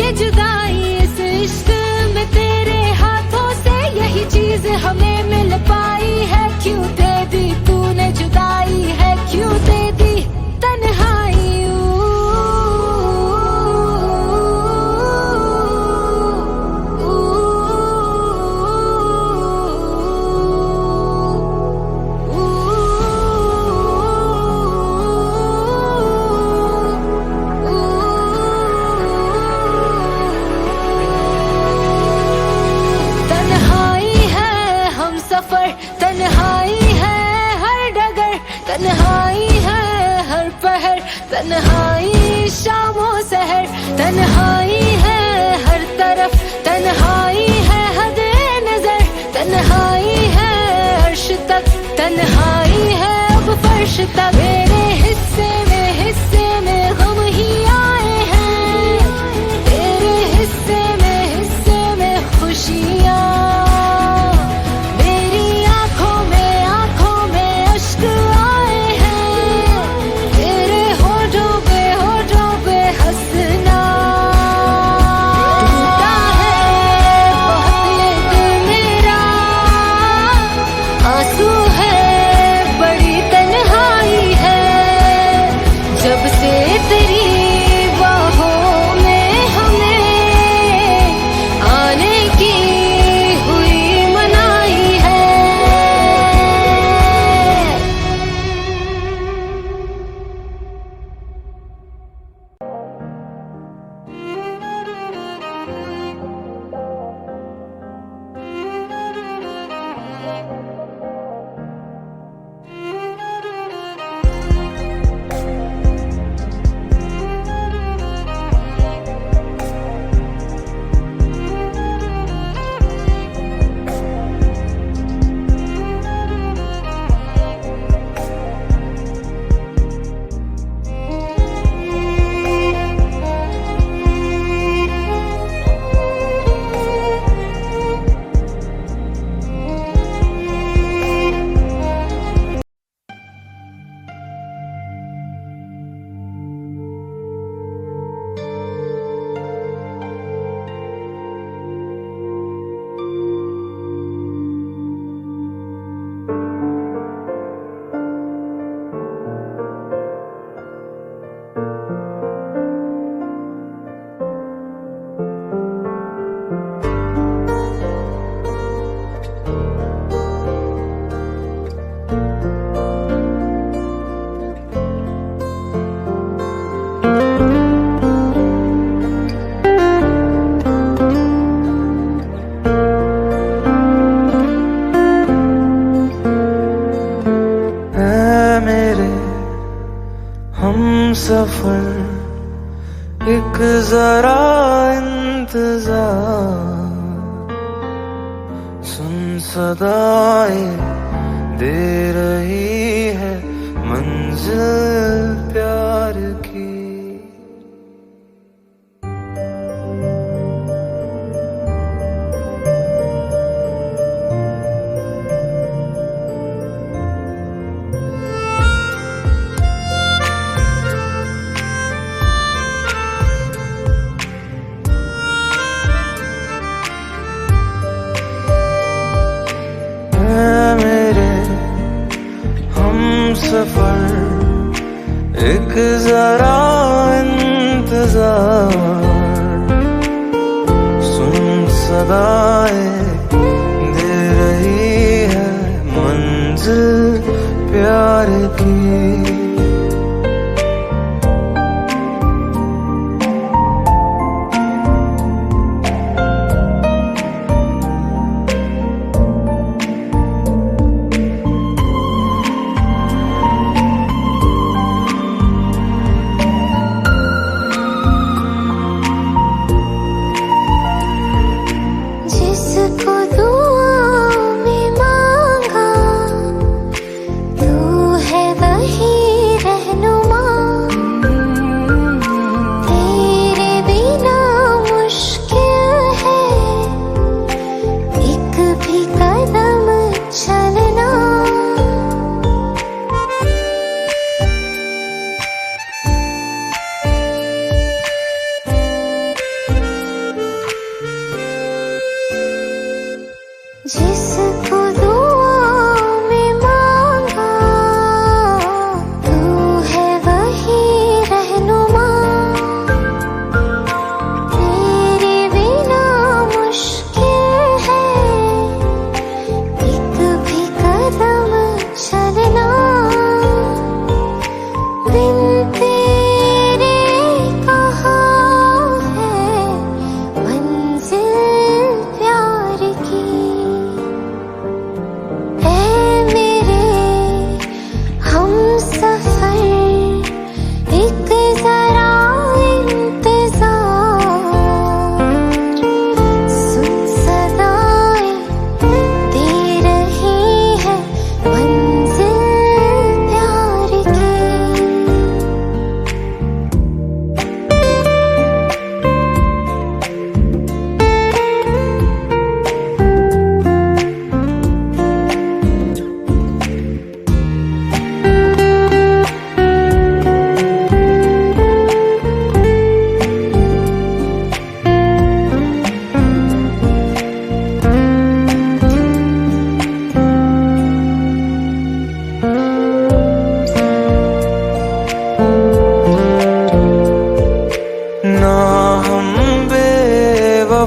ये जुदाई। इस इश्क में तेरे हाथों से यही चीज हमें मिल पाई है, क्यों दे दी तूने जुदाई है, क्यों दे दी तन्हाई। तन्हाई है हर डगर, तन्हाई है हर पहर, तन्हाई शामों सहर, तन्हाई है हर तरफ, तन्हाई है हदे नजर, तन्हाई है अर्श तक, तन्हाई है अब फर्श तक। मेरे हिस्से में गम ही आए हैं, तेरे हिस्से में खुशियाँ। सफर एक जरा इंतजार, सुन सदाएं दे रही है मंजिल प्यार की। सफर एक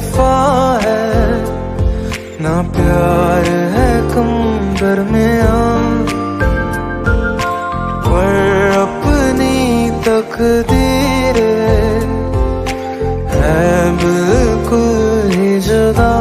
बेवफा है, ना प्यार है कम दरमिया, पर अपनी तकदीर है बिल्कुल ही जुदा।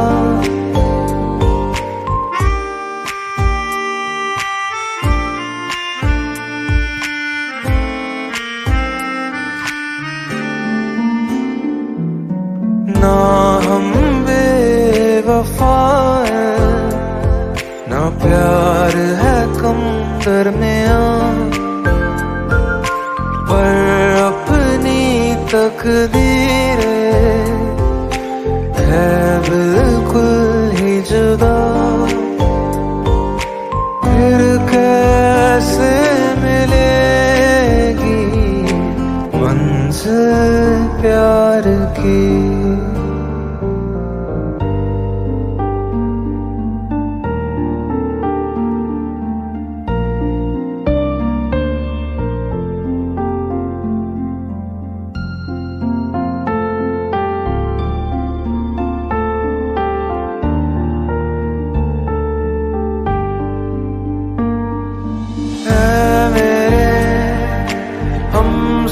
ना हम बेवफा है, ना प्यार है कम दरमिया, पर अपनी तकदीर है बिल्कुल ही जुदा। फिर कैसे मिलेगी मंजिल प्यार की।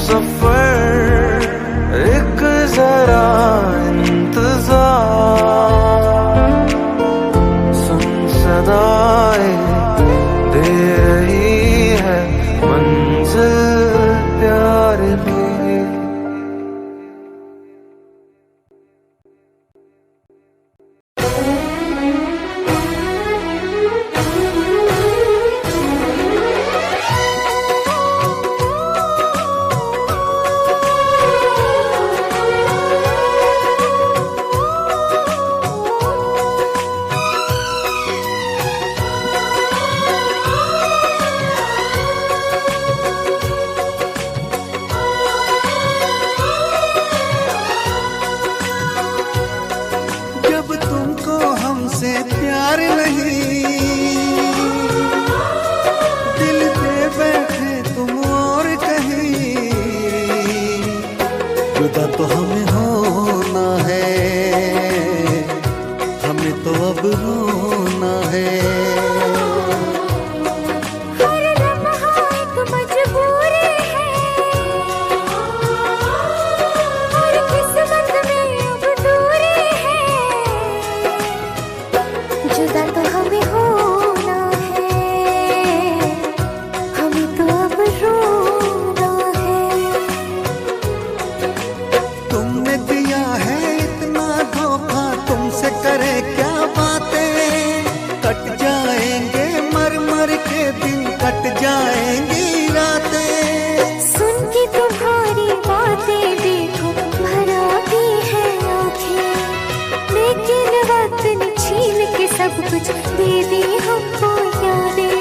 सफर एक जरा इंतजार, सुन सदाएं दे रही है मंजिल प्यार की। प्यार नहीं, दिल पे बैठे तुम और कहीं, जुदा तो हमें होना है, हमें तो अब रोना है। हर लम्हा एक मजबूरी है, हर किस्मत में अब दूरी है, जुदा तो हमें होना है, हमें तो अब रोना है। तुमने दिया है इतना धोखा, तुमसे करे क्या बातें, कट जाएंगे मर मर के दिन, कट जाएंगी रातें। सुन के तुम्हारी बातें देखो भर आती है आँखें, लेकिन वक्त ने छीन के सब कुछ दे दी हमको यादें।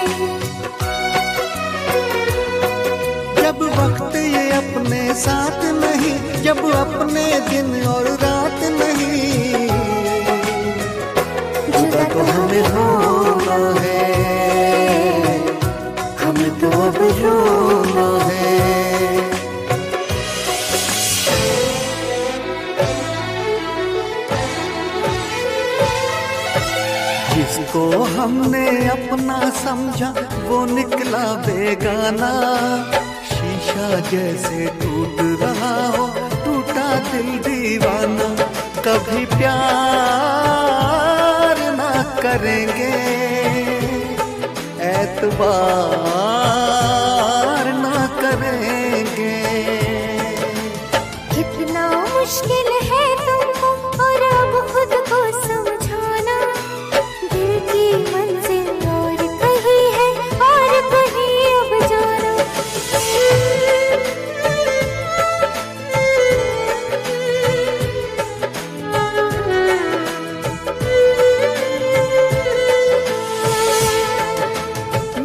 जब वक्त ये अपने साथ नहीं, जब अपने दिन और रात नहीं, जुदा तो हमें होना है, हमें तो अब रोना है। जिसको हमने अपना समझा वो निकला बेगाना, शीशा जैसे टूट रहा हो टूटा दिल दीवाना। कभी प्यार ना करेंगे, एतबार ना करेंगे। कितना मुश्किल है तुमको और अब खुद को समझाना, दिल की मंजिल और कहीं है और कहीं अब जाना।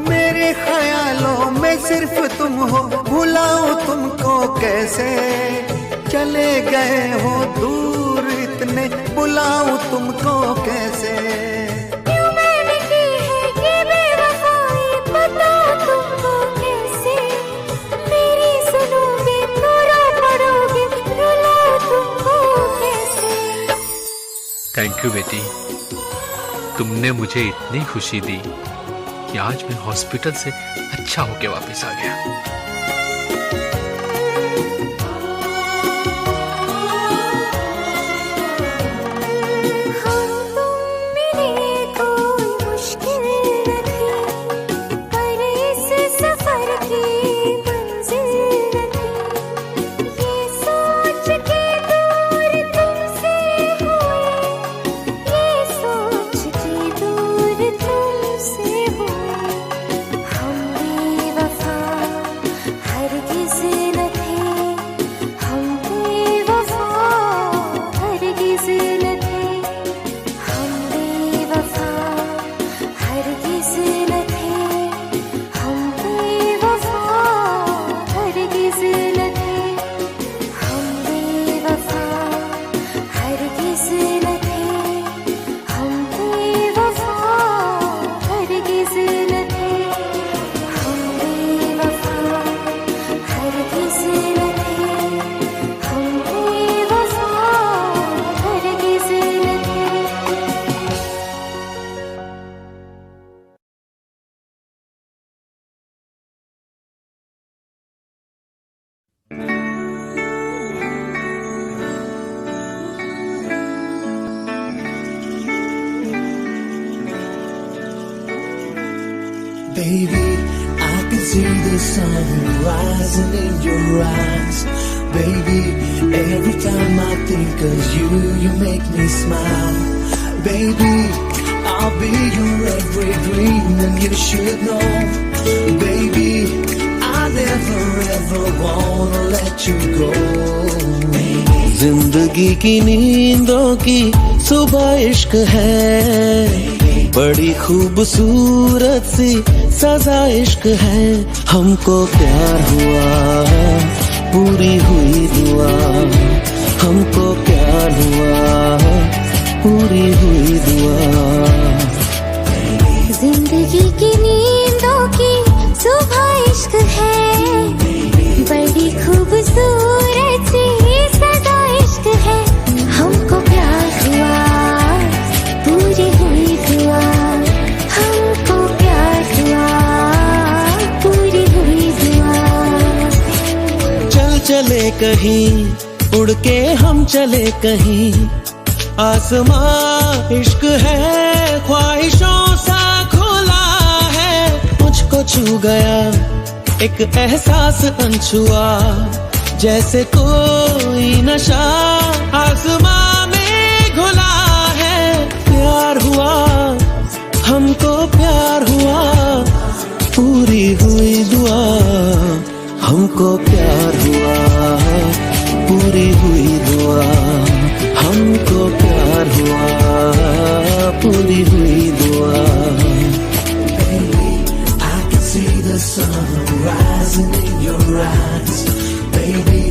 मेरे ख्यालों में सिर्फ तुम हो, भुलाऊं तुमको कैसे, चले गए हो दूर इतने, बुलाऊं तुमको कैसे। क्यों मैंने की है ये बेवफाई, बताओ तुमको कैसे, मेरी सुनोगे तो रो पड़ोगे, रुलाऊं तुमको कैसे। थैंक यू बेटी, तुमने मुझे इतनी खुशी दी कि आज मैं हॉस्पिटल से अच्छा होके वापस आ गया। Baby, I can see the sun rising in your eyes. Baby, every time I think of you, you make me smile. Baby, I'll be your every dream and you should know. Baby, I never ever wanna let you go. जिंदगी की नींदों की सुबह इश्क है, बड़ी खूबसूरत सी सजा इश्क है। हमको प्यार हुआ, पूरी हुई दुआ। हमको प्यार हुआ, पूरी हुई दुआ। जिंदगी की नींदों की सुबह इश्क है, बड़ी खूबसूरत सी सजा इश्क है। हमको प्यार हुआ, पूरी हुई दुआ। हमको प्यार हुआ, पूरी हुई दुआ। चल चले कहीं, उड़ के हम चले कहीं। आसमां इश्क है, ख्वाहिशों सा खुला है। मुझको छू गया एक एहसास अनछुआ, जैसे कोई नशा आसमां में घुला है। प्यार हुआ, हमको प्यार हुआ, पूरी हुई दुआ। हमको प्यार हुआ, पूरी हुई दुआ। हमको प्यार हुआ, पूरी हुई दुआ। I can see the sun rising in your eyes. Baby,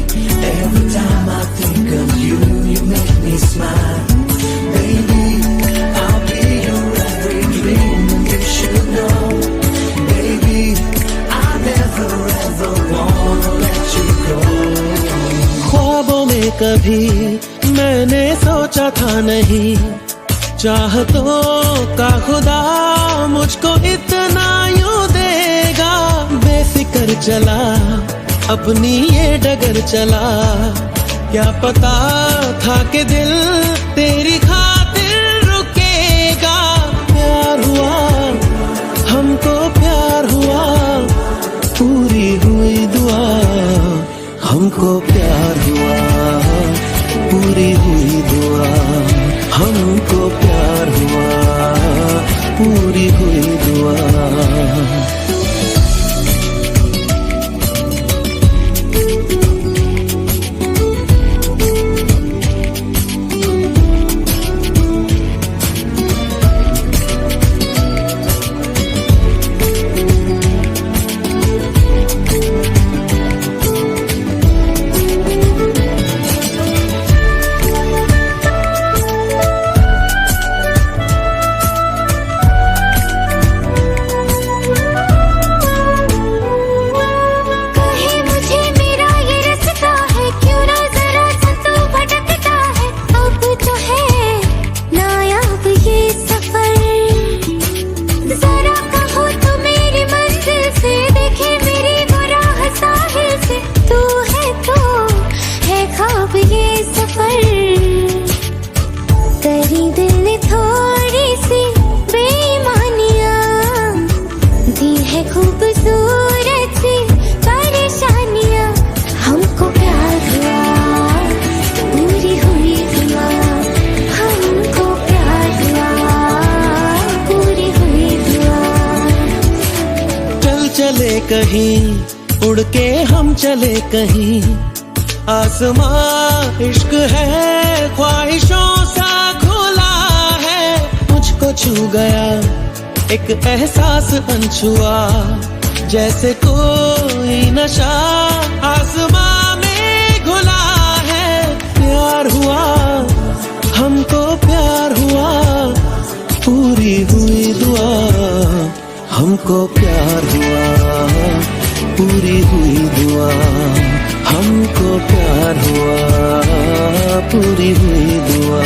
every time I think of you, you make me smile. Baby, I'll be your every dream and you should know. Baby, I never ever wanna let you go. ख्वाबों में कभी मैंने सोचा था नहीं, चाहतों का खुदा मुझको इतना यूं देगा। बेफिक्र चला, अपनी ये डगर चला। क्या पता था कि दिल तेरी खातिर रुकेगा। प्यार हुआ, हमको प्यार हुआ, पूरी हुई दुआ। हमको प्यार हुआ, पूरी हुई दुआ। हमको प्यार हुआ, पूरी हुई दुआ। सफर करी दिल ने थोड़ी सी बेईमानियां दी है खूबसूरत सी परेशानियां हमको प्यार हुआ पूरी हुई दुआ हमको प्यार हुआ पूरी हुई दुआ चल चले कहीं उड़ के हम चले कहीं आसमां इश्क है ख्वाहिशों सा खुला है मुझको छू गया एक एहसास अनछुआ जैसे कोई नशा आसमां में घुला है प्यार हुआ हमको प्यार हुआ पूरी हुई दुआ हमको प्यार हुआ पूरी हुई दुआ हमको प्यार हुआ पूरी हुई दुआ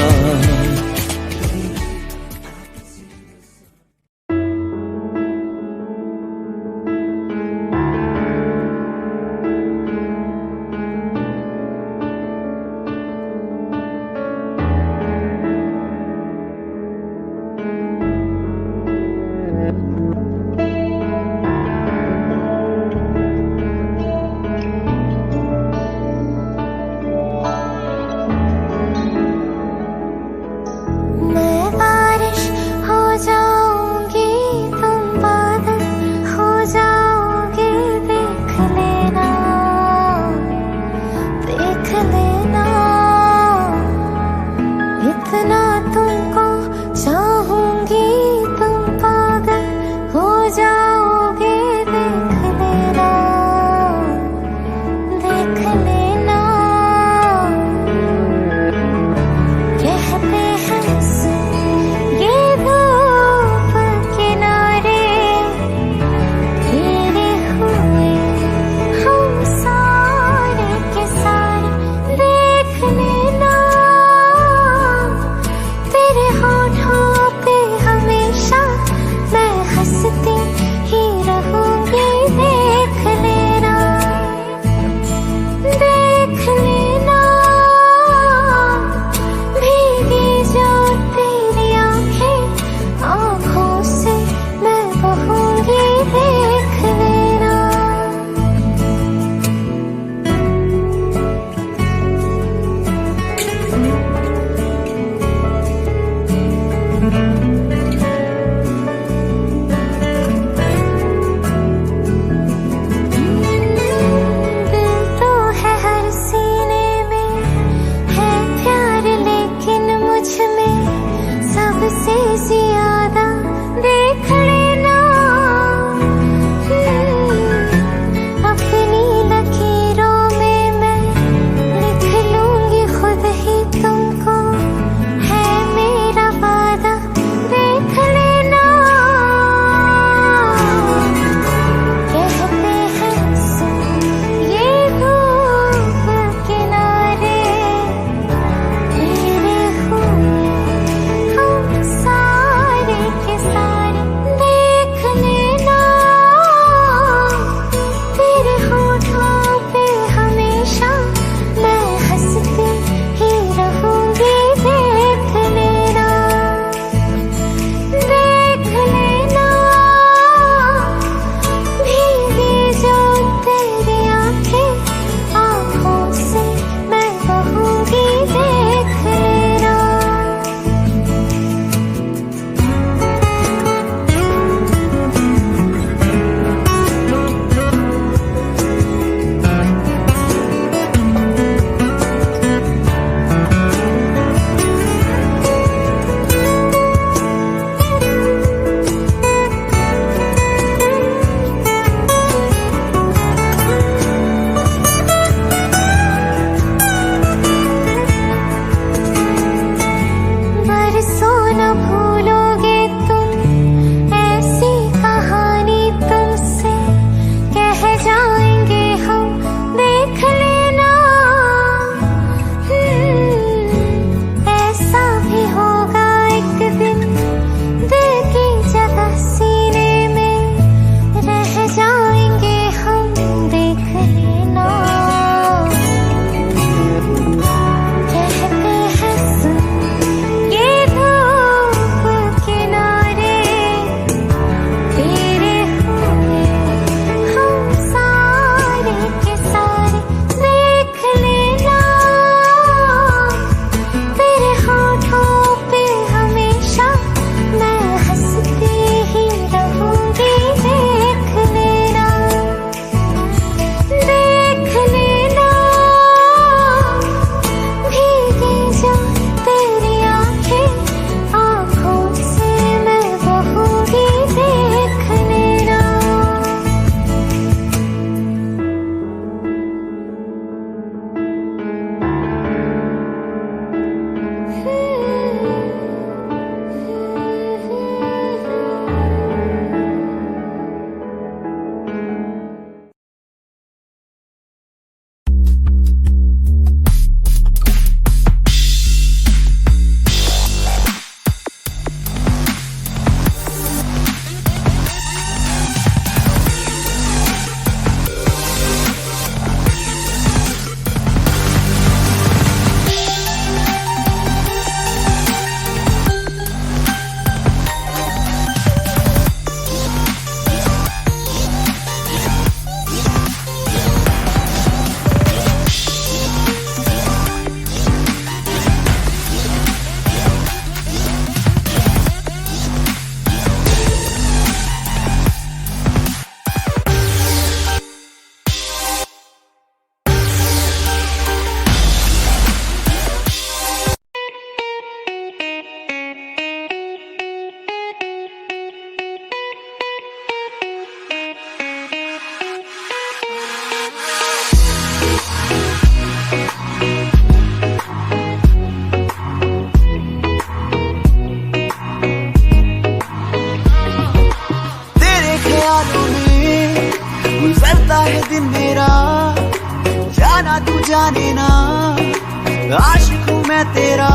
आशिक हूँ मैं तेरा,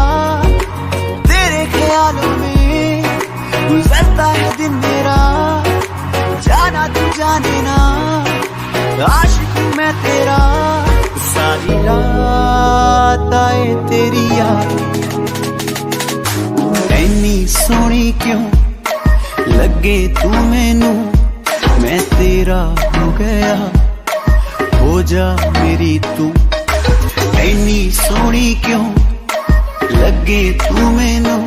तेरे ख्यालों में गुजरता है दिन मेरा, जाना तू जाने ना। आशिक हूँ मैं तेरा, सारी रात आए तेरी याद, ऐनी सोनी क्यों लगे तू मैनू, मैं तेरा हो गया, हो जा मेरी तू। ऐनी सोनी क्यों लगे तू मैनू,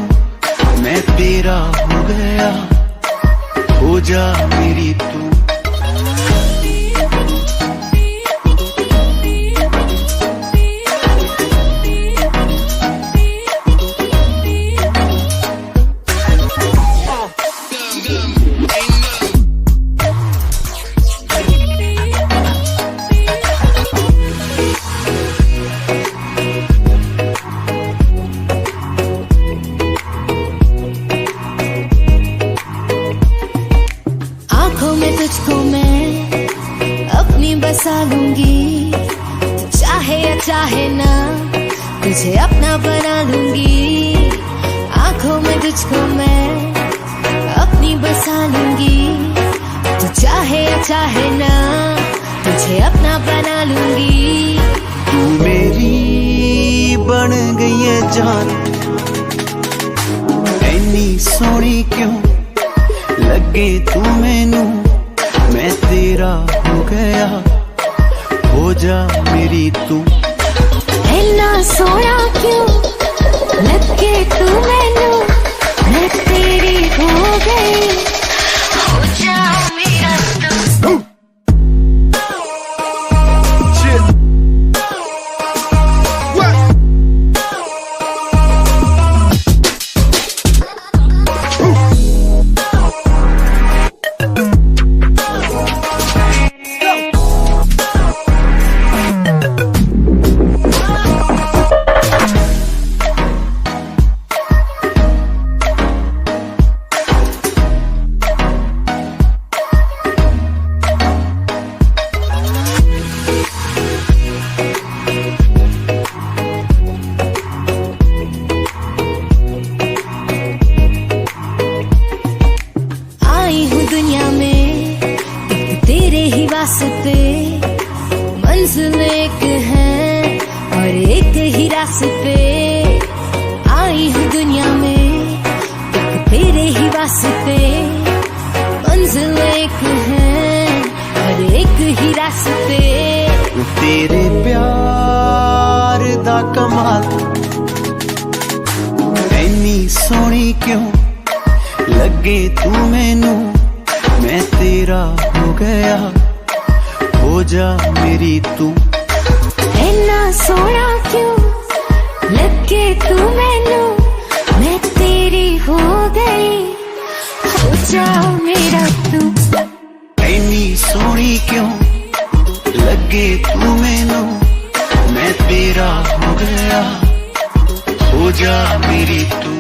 मैं तेरा हो गया, हो जा मेरी तू। तुझको मैं अपनी बसा लूंगी, चाहे या चाहे ना तुझे अपना बना लूंगी। आंखों में तुझको मैं अपनी बसा लूंगी, तू चाहे या चाहे ना तुझे अपना बना लूंगी। तू मेरी बन गई है जान, ऐनी सोनी क्यों लगे तू मैनू, मैं तेरा हो गया, हो जा मेरी तू। इतना सोना क्यों लगे तू मैनू, मैं तेरी हो गई, हो जा मेरा तू। दुनिया में तेरे ही वास्ते, मंजिल एक है और एक ही रास्ते। आई हूँ दुनिया में तेरे ही वास्ते, मंजिल एक है और एक ही रास्ते। तेरे प्यार दा कमाल, ऐनी सोनी क्यों लगे तू मैनू, मैं तेरा हो गया, हो जा मेरी तू। इतना सोना क्यों लगे तू मैनू, मैं तेरी हो गई, हो जा मेरा तू। ऐनी सोनी क्यों लगे तू मैनू, मैं तेरा हो गया, हो जा मेरी तू।